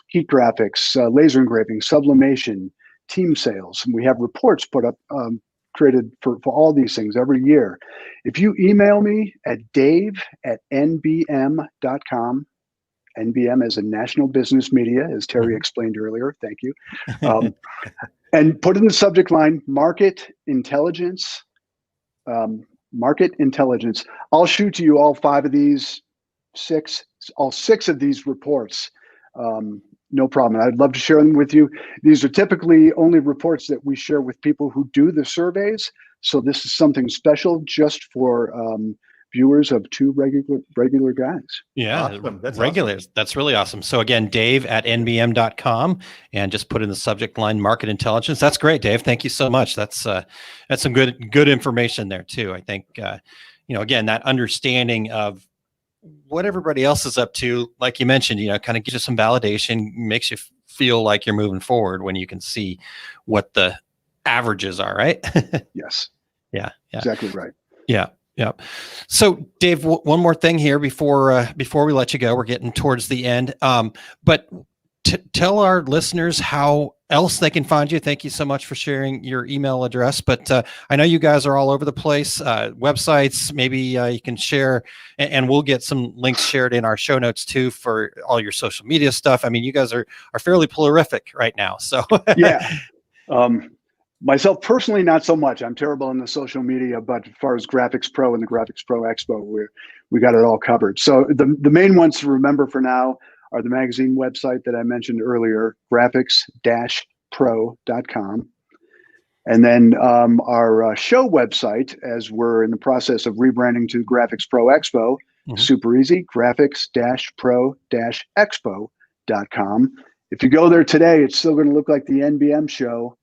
Speaker 4: heat graphics, laser engraving, sublimation, team sales. And we have reports put up, created for all these things every year. If you email me at dave@nbm.com, NBM as a national business media, as Terry explained earlier, thank you, and put in the subject line, market intelligence, I'll shoot to you all six of these reports. No problem. I'd love to share them with you. These are typically only reports that we share with people who do the surveys. So this is something special just for viewers of two regular guys.
Speaker 6: Yeah,
Speaker 5: awesome. That's
Speaker 6: regulars.
Speaker 5: Awesome.
Speaker 6: That's really awesome. So again, Dave@nbm.com, and just put in the subject line market intelligence. That's great, Dave. Thank you so much. That's some good information there too. I think again, that understanding of what everybody else is up to, like you mentioned, kind of gives you some validation, makes you feel like you're moving forward when you can see what the averages are, right?
Speaker 4: Yes.
Speaker 6: Yeah.
Speaker 4: Exactly right.
Speaker 6: Yeah. So Dave, one more thing here before we let you go. We're getting towards the end. But tell our listeners how else they can find you. Thank you so much for sharing your email address. But I know you guys are all over the place. Websites, maybe you can share, and we'll get some links shared in our show notes too for all your social media stuff. I mean, you guys are fairly prolific right now. So
Speaker 4: yeah. Myself personally, not so much. I'm terrible in the social media, but as far as Graphics Pro and the Graphics Pro Expo, we got it all covered. So the main ones to remember for now are the magazine website that I mentioned earlier, graphics-pro.com. And then our show website, as we're in the process of rebranding to Graphics Pro Expo, super easy, graphics-pro-expo.com. If you go there today, it's still going to look like the NBM show.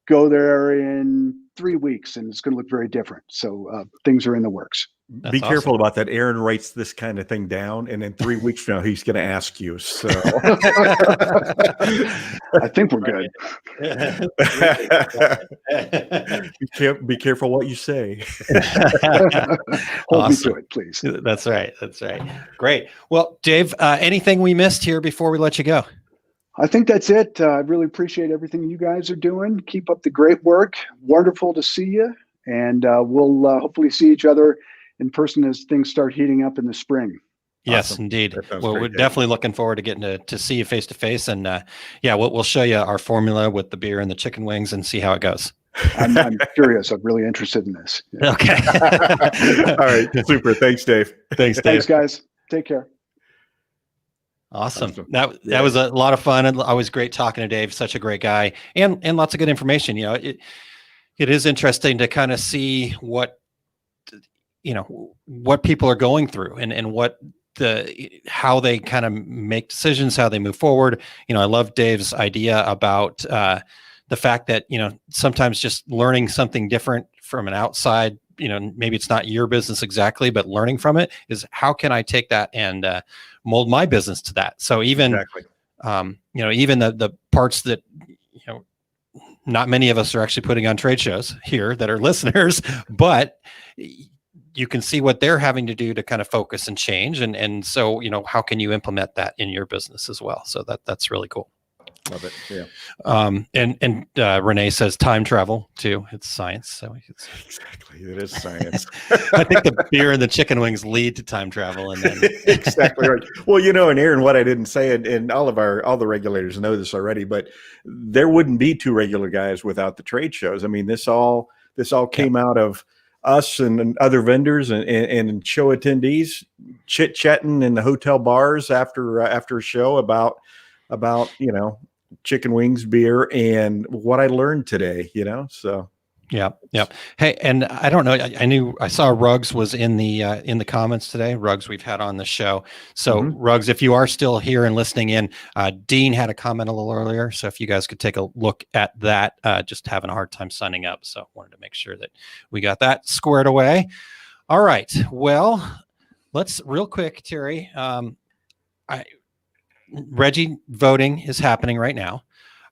Speaker 4: Go there in 3 weeks and it's going to look very different. So things are in the works.
Speaker 5: That's Be careful about that. Aaron writes this kind of thing down, and in 3 weeks from now, he's going to ask you. So
Speaker 4: I think we're good.
Speaker 5: Be careful what you say.
Speaker 4: Hold me to it, please.
Speaker 6: That's right. Great. Well, Dave, anything we missed here before we let you go?
Speaker 4: I think that's it. I really appreciate everything you guys are doing. Keep up the great work. Wonderful to see you. And we'll hopefully see each other in person as things start heating up in the spring.
Speaker 6: Yes,
Speaker 5: awesome.
Speaker 6: Indeed. Well,
Speaker 5: great,
Speaker 6: we're
Speaker 5: Dave.
Speaker 6: definitely looking forward to getting to see you face to face. And we'll show you our formula with the beer and the chicken wings and see how it goes.
Speaker 4: I'm curious. I'm really interested in this. Yeah.
Speaker 6: Okay.
Speaker 5: All right. Super. Thanks, Dave.
Speaker 6: Thanks, Dave.
Speaker 4: Thanks, guys. Take care.
Speaker 6: Awesome. That was a lot of fun, and always great talking to Dave. Such a great guy, and lots of good information. It is interesting to kind of see what people are going through and how they kind of make decisions, how they move forward. I love Dave's idea about the fact that sometimes just learning something different from an outside. Maybe it's not your business exactly, but learning from it is how can I take that and mold my business to that. So even, even the parts that, not many of us are actually putting on trade shows here that are listeners, but you can see what they're having to do to kind of focus and change. And so, how can you implement that in your business as well? So that's really cool.
Speaker 5: Love it. Yeah.
Speaker 6: And Renee says time travel too. It's science. So
Speaker 5: Exactly. It is science.
Speaker 6: I think the beer and the chicken wings lead to time travel. And then
Speaker 5: exactly right. Well, and Aaron, what I didn't say, and all the regulators know this already, but there wouldn't be two regular guys without the trade shows. I mean, this all came out of us and other vendors and show attendees chit-chatting in the hotel bars after a show about chicken wings, beer, and what I learned today, so.
Speaker 6: Yeah. Hey, and I don't know, I saw Ruggs was in the comments today. Ruggs we've had on the show. So Ruggs, if you are still here and listening in, Dean had a comment a little earlier. So if you guys could take a look at that, just having a hard time signing up. So wanted to make sure that we got that squared away. All right. Well, let's real quick, Terry, Reggie voting is happening right now.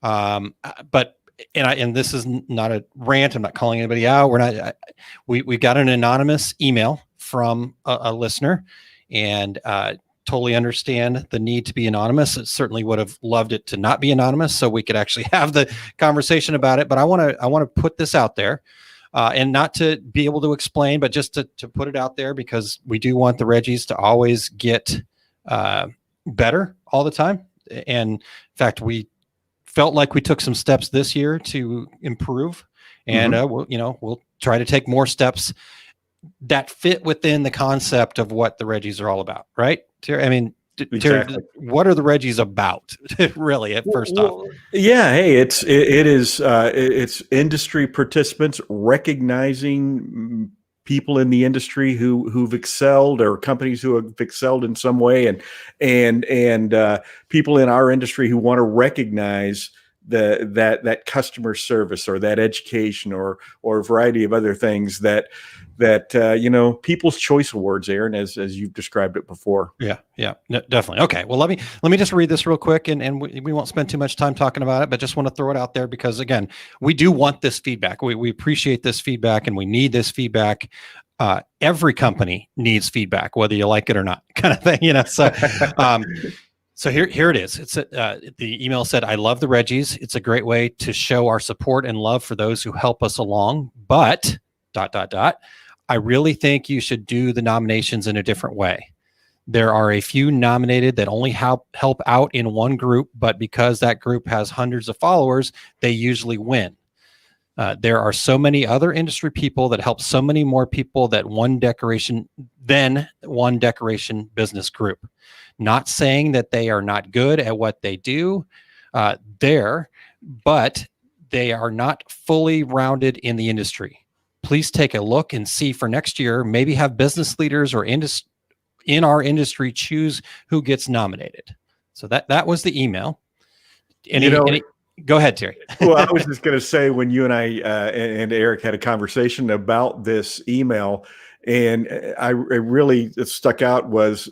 Speaker 6: But this is not a rant. I'm not calling anybody out. We're not, we got an anonymous email from a listener, and totally understand the need to be anonymous. It certainly would have loved it to not be anonymous so we could actually have the conversation about it. But I want to put this out there. And not to be able to explain, but just to put it out there, because we do want the Reggies to always get better all the time. And in fact, we felt like we took some steps this year to improve, and we'll try to take more steps that fit within the concept of what the Reggies are all about, right? Terry, I mean, Terry, what are the Reggies about, really? At first off,
Speaker 5: yeah, hey, it's industry participants recognizing people in the industry who've excelled, or companies who have excelled in some way, and people in our industry who want to recognize that customer service, or that education, or a variety of other things that People's Choice Awards, Aaron, as you've described it before.
Speaker 6: Yeah, definitely. Okay, well, let me just read this real quick, and we won't spend too much time talking about it, but just want to throw it out there because, again, we do want this feedback. We appreciate this feedback, and we need this feedback. Every company needs feedback, whether you like it or not, kind of thing, So, so here it is. It's the email said, "I love the Reggies. It's a great way to show our support and love for those who help us along. But ... I really think you should do the nominations in a different way. There are a few nominated that only help out in one group, but because that group has hundreds of followers, they usually win. There are so many other industry people that help so many more people than one decoration business group. Not saying that they are not good at what they do but they are not fully rounded in the industry. Please take a look and see for next year, maybe have business leaders or in our industry choose who gets nominated." So that was the email. Go ahead, Terry.
Speaker 5: Well, I was just going to say, when you and I and Eric had a conversation about this email, and it really stuck out was,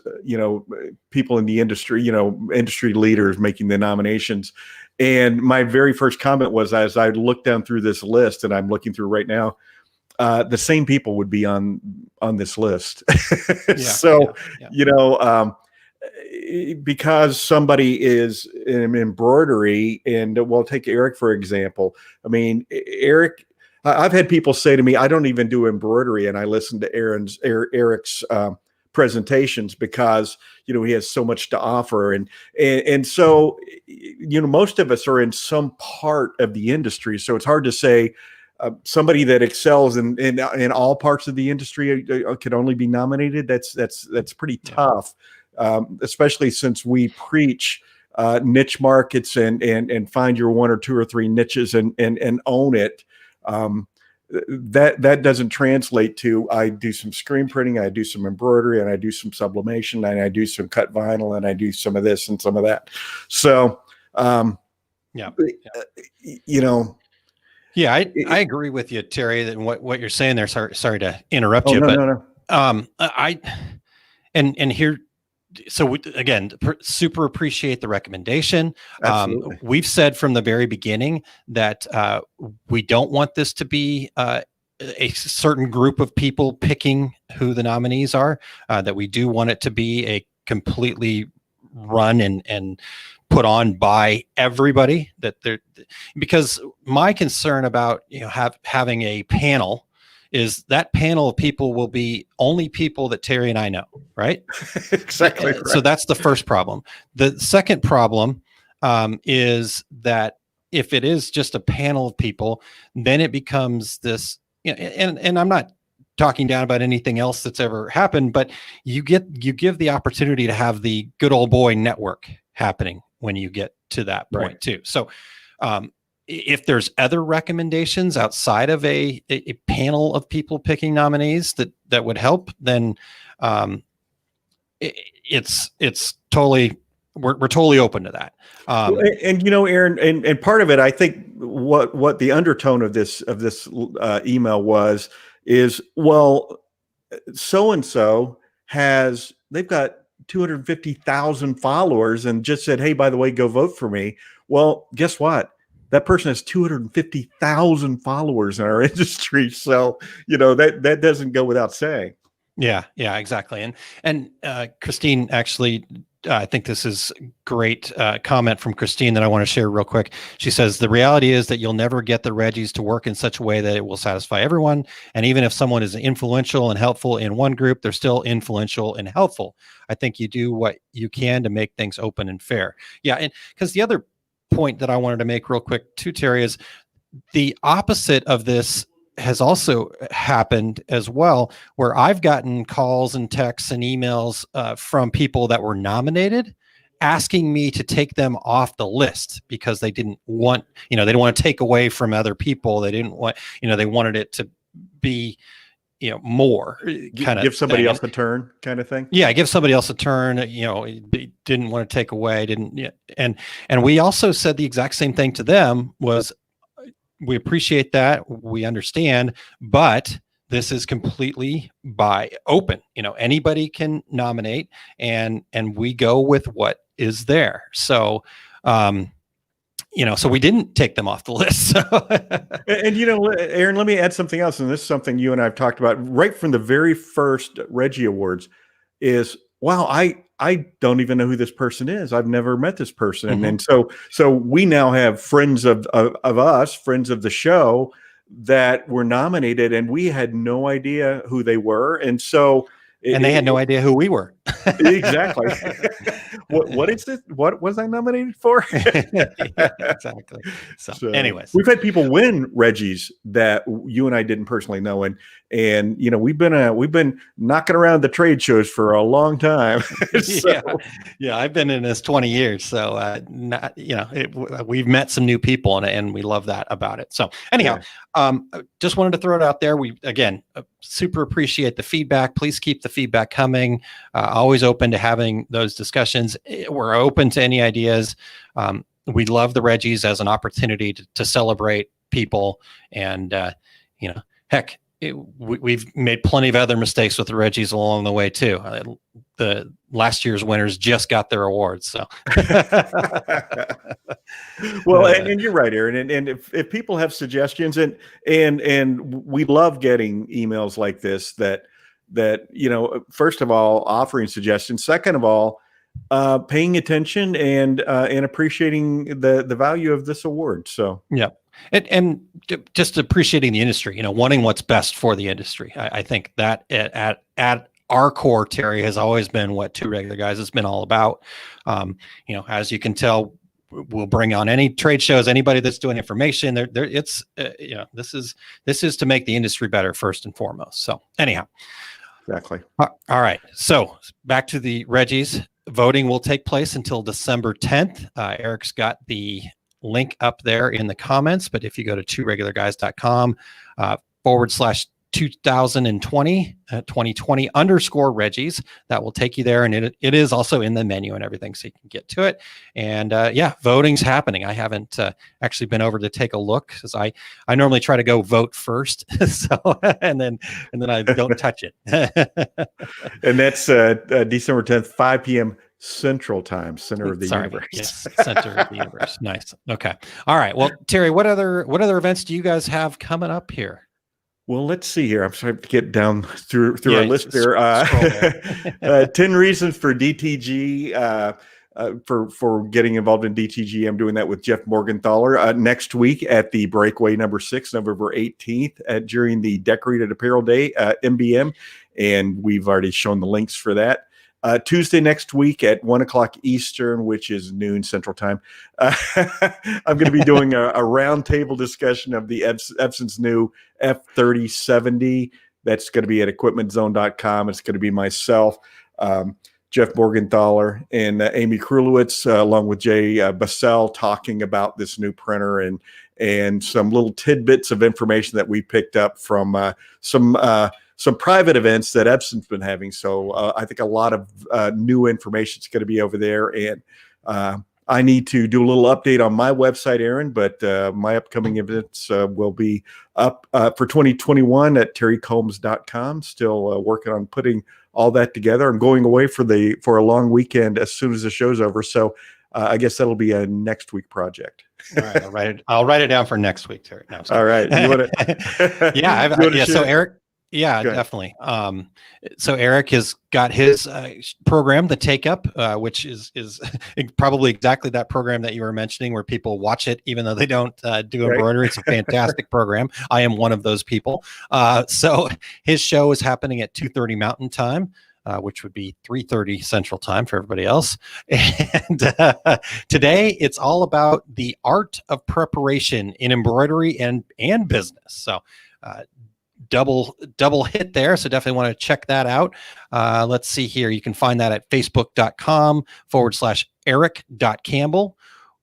Speaker 5: people in the industry, industry leaders making the nominations. And my very first comment was, as I looked down through this list, and I'm looking through right now, the same people would be on this list. Because somebody is in embroidery, and we'll take Eric, for example. I mean, Eric, I've had people say to me, I don't even do embroidery, and I listen to Eric's presentations because, he has so much to offer. And so, most of us are in some part of the industry. So it's hard to say, somebody that excels in all parts of the industry could only be nominated. That's pretty tough, especially since we preach niche markets and find your one or two or three niches and own it. That doesn't translate to, I do some screen printing, I do some embroidery, and I do some sublimation, and I do some cut vinyl, and I do some of this and some of that. So,
Speaker 6: Yeah, I agree with you, Terry, and what you're saying there. Sorry to interrupt you, but again, super appreciate the recommendation. We've said from the very beginning that we don't want this to be a certain group of people picking who the nominees are, that we do want it to be a completely run and put on by everybody, that they're, because my concern about, having a panel is that panel of people will be only people that Terry and I know, right?
Speaker 5: Exactly.
Speaker 6: So that's the first problem. The second problem is that if it is just a panel of people, then it becomes this, and I'm not talking down about anything else that's ever happened, but you give the opportunity to have the good old boy network happening when you get to that point too. So if there's other recommendations outside of a panel of people picking nominees that would help, then it's totally, we're totally open to that.
Speaker 5: And Aaron, and part of it, I think what the undertone of this email is, well, so-and-so they've got 250,000 followers and just said, hey, by the way, go vote for me. Well, guess what? That person has 250,000 followers in our industry. So, that doesn't go without saying.
Speaker 6: Yeah, exactly. And Christine, actually, I think this is great comment from Christine that I want to share real quick. She says, the reality is that you'll never get the Reggies to work in such a way that it will satisfy everyone. And even if someone is influential and helpful in one group, they're still influential and helpful. I think you do what you can to make things open and fair. Yeah, and because the other point that I wanted to make real quick too, Terry, is the opposite of this has also happened as well, where I've gotten calls and texts and emails from people that were nominated asking me to take them off the list because they didn't want, they didn't want to take away from other people. They didn't want, they wanted it to be, more kind of
Speaker 5: give somebody else a turn kind of thing.
Speaker 6: Yeah. Give somebody else a turn, they didn't want to take away, and we also said the exact same thing to them was, we appreciate that. We understand, but this is completely by open. Anybody can nominate, and we go with what is there. So, so we didn't take them off the list.
Speaker 5: And Aaron, let me add something else, and this is something you and I have talked about right from the very first Reggie Awards. Is wow, I don't even know who this person is. I've never met this person. Mm-hmm. And so we now have friends of us, friends of the show that were nominated, and we had no idea who they were. And so
Speaker 6: they had no idea who we were.
Speaker 5: Exactly. What is it? What was I nominated for?
Speaker 6: Yeah, exactly. So anyways,
Speaker 5: we've had people win Reggies that you and I didn't personally know, and we've been knocking around the trade shows for a long time.
Speaker 6: Yeah, I've been in this 20 years, so we've met some new people, and we love that about it. So anyhow, just wanted to throw it out there. We again super appreciate the feedback. Please keep the feedback coming. Always open to having those discussions. We're open to any ideas. We love the Reggies as an opportunity to celebrate people, and heck, we've made plenty of other mistakes with the Reggies along the way too. The last year's winners just got their awards. So,
Speaker 5: well, and you're right, Aaron. And if people have suggestions, and we love getting emails like this that first of all, offering suggestions. Second of all, paying attention and appreciating the value of this award. So
Speaker 6: yeah. And just appreciating the industry, wanting what's best for the industry. I think that at our core, Terry, has always been what Two Regular Guys has been all about. As you can tell, we'll bring on any trade shows, anybody that's doing information. This is to make the industry better first and foremost. So anyhow,
Speaker 5: exactly.
Speaker 6: All right. So back to the Reggies. Voting will take place until December 10th. Eric's got the link up there in the comments, but if you go to tworegularguys.com /2020 Reggies, that will take you there, and it is also in the menu and everything, so you can get to it. And voting's happening. I haven't actually been over to take a look, because I normally try to go vote first, so and then I don't touch it.
Speaker 5: And that's December 10th, 5 p.m. Central Time, center of the universe.
Speaker 6: Yes, center of the universe. Nice. Okay. All right. Well, Terry, what other events do you guys have coming up here?
Speaker 5: Well, let's see here. I'm trying to get down through
Speaker 6: Yeah,
Speaker 5: our list here.
Speaker 6: scroll there.
Speaker 5: 10 reasons for DTG. For getting involved in DTG, I'm doing that with Jeff Morgenthaler next week at the Breakaway #6, November 18th, during the Decorated Apparel Day, MBM, and we've already shown the links for that. Tuesday next week at 1 o'clock Eastern, which is noon Central Time. I'm going to be doing a roundtable discussion of the Epson's new F3070. That's going to be at equipmentzone.com. It's going to be myself, Jeff Morgenthaler, and Amy Krulowitz, along with Jay Bassell, talking about this new printer and some little tidbits of information that we picked up from some private events that Epson's been having. So I think a lot of new information is going to be over there. And I need to do a little update on my website, Aaron, but my upcoming events will be up for 2021 at terrycombs.com. Still working on putting all that together. I'm going away for a long weekend as soon as the show's over. So I guess that'll be a next week project.
Speaker 6: All right, I'll write it down for next week, Terry. No,
Speaker 5: all right. You want to?
Speaker 6: Yeah. So Eric. Yeah, definitely. So Eric has got his program, the Take Up, which is probably exactly that program that you were mentioning, where people watch it even though they don't do embroidery. It's a fantastic program. I am one of those people. So his show is happening at 2:30 Mountain Time, which would be 3:30 Central Time for everybody else. And today it's all about the art of preparation in embroidery and business. So double hit there. So definitely want to check that out. Let's see here. You can find that at facebook.com/Eric.Campbell,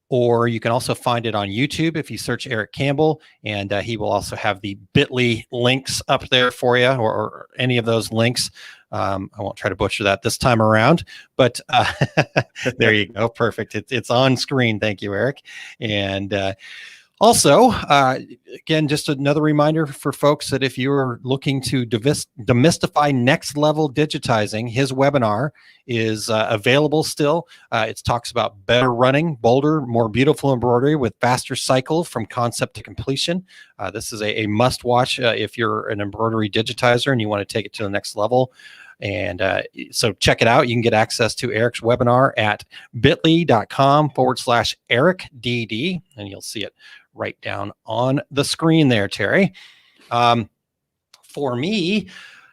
Speaker 6: or you can also find it on YouTube if you search Eric Campbell, and he will also have the bit.ly links up there for you, or any of those links. I won't try to butcher that this time around, but there you go. Perfect. It's on screen. Thank you, Eric. And also, again, just another reminder for folks that if you're looking to demystify next level digitizing, his webinar is available still. It talks about better running, bolder, more beautiful embroidery with faster cycle from concept to completion. This is a must watch if you're an embroidery digitizer and you want to take it to the next level. And so check it out. You can get access to Eric's webinar at bit.ly.com/EricDD, and you'll see it right down on the screen there, Terry. For me,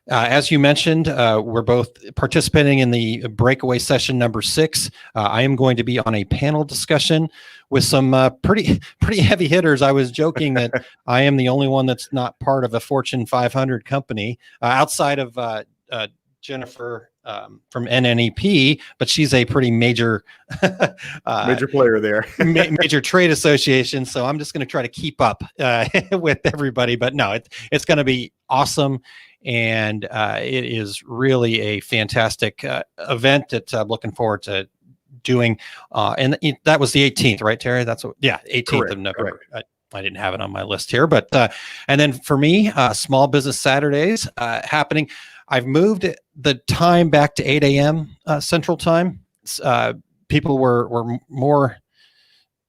Speaker 6: as you mentioned, we're both participating in the Breakaway session #6. I am going to be on a panel discussion with some pretty heavy hitters. I was joking that I am the only one that's not part of a Fortune 500 company outside of Jennifer from NNEP, but she's a pretty major
Speaker 5: player there,
Speaker 6: major trade association. So I'm just going to try to keep up with everybody. But no, it's going to be awesome, and it is really a fantastic event that I'm looking forward to doing. And that was the 18th, right, Terry? 18th of November. I didn't have it on my list here, but and then for me, Small Business Saturdays happening. I've moved the time back to 8 a.m. Central Time. People were more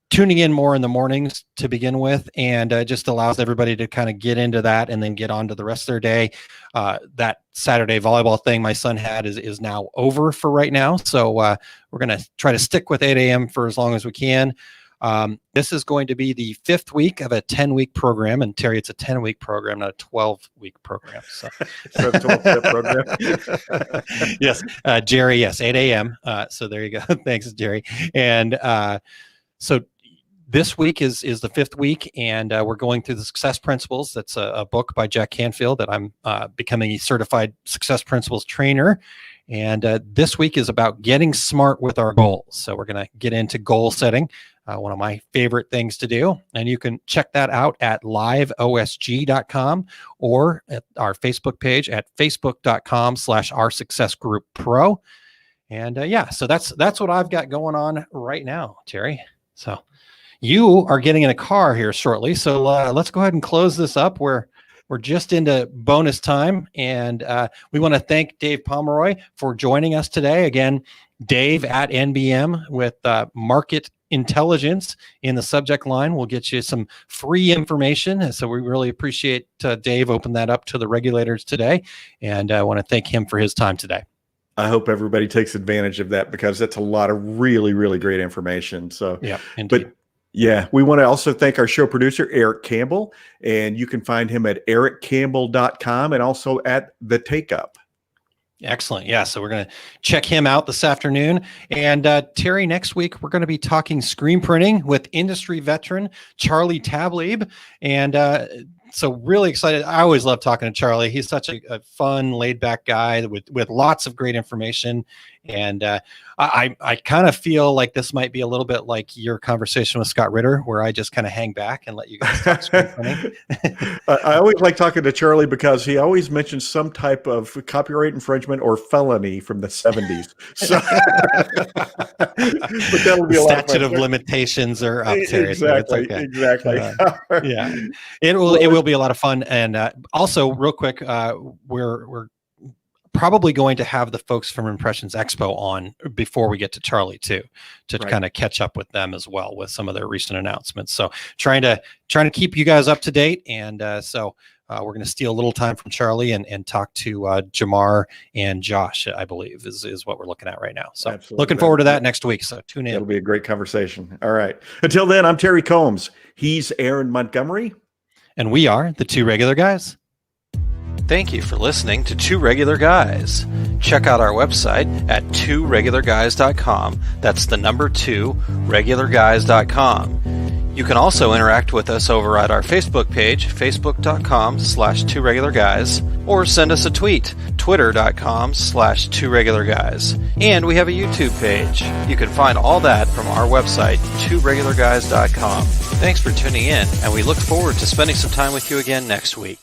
Speaker 6: tuning in more in the mornings to begin with, and just allows everybody to kind of get into that and then get on to the rest of their day. That Saturday volleyball thing my son had is now over for right now. So we're going to try to stick with 8 a.m. for as long as we can. This is going to be the 5th week of a 10-week program, and Terry, it's a 10-week program, not a 12-week program. So,
Speaker 5: so 12-step program.
Speaker 6: Yes, Jerry. Yes, 8 a.m. So there you go. Thanks, Jerry. And so this week is the 5th week, and we're going through the Success Principles. That's a book by Jack Canfield that I'm becoming a certified Success Principles trainer. And this week is about getting smart with our goals. So we're going to get into goal setting, one of my favorite things to do. And you can check that out at liveosg.com or at our Facebook page at facebook.com/OurSuccessGroupPro. And so that's what I've got going on right now, Terry. So you are getting in a car here shortly. So let's go ahead and close this up. We're we're just into bonus time, and we want to thank Dave Pomeroy for joining us today. Again, Dave at NBM with market intelligence in the subject line will get you some free information. So we really appreciate Dave open that up to the regulators today, and I want to thank him for his time today.
Speaker 5: I hope everybody takes advantage of that, because that's a lot of really, really great information. So,
Speaker 6: yeah, indeed.
Speaker 5: But yeah, we want to also thank our show producer, Eric Campbell, and you can find him at ericcampbell.com and also at The Take Up.
Speaker 6: Excellent. Yeah. So we're going to check him out this afternoon. And Terry, next week, we're going to be talking screen printing with industry veteran Charlie Tableeb. And so really excited. I always love talking to Charlie. He's such a fun, laid back guy with lots of great information. And I kind of feel like this might be a little bit like your conversation with Scott Ritter, where I just kind of hang back and let you guys talk screen printing.
Speaker 5: I always like talking to Charlie because he always mentions some type of copyright infringement or felony from the 70s. So, but that'll be a lot of fun.
Speaker 6: Statute of limitations are up, Terry.
Speaker 5: Exactly.
Speaker 6: So okay.
Speaker 5: Exactly.
Speaker 6: Yeah, it will be a lot of fun. And also, real quick, we're probably going to have the folks from Impressions Expo on before we get to Charlie too, to kind of catch up with them as well with some of their recent announcements. So trying to keep you guys up to date. And so we're going to steal a little time from Charlie and talk to Jamar and Josh, I believe is what we're looking at right now. So
Speaker 5: Absolutely.
Speaker 6: Looking forward to that next week. So tune in.
Speaker 5: It'll be a great conversation. All right. Until then, I'm Terry Combs. He's Aaron Montgomery.
Speaker 6: And we are the Two Regular Guys. Thank you for listening to Two Regular Guys. Check out our website at tworegularguys.com. That's the number 2, regularguys.com. You can also interact with us over at our Facebook page, facebook.com/tworegularguys, or send us a tweet, twitter.com/tworegularguys. And we have a YouTube page. You can find all that from our website, tworegularguys.com. Thanks for tuning in, and we look forward to spending some time with you again next week.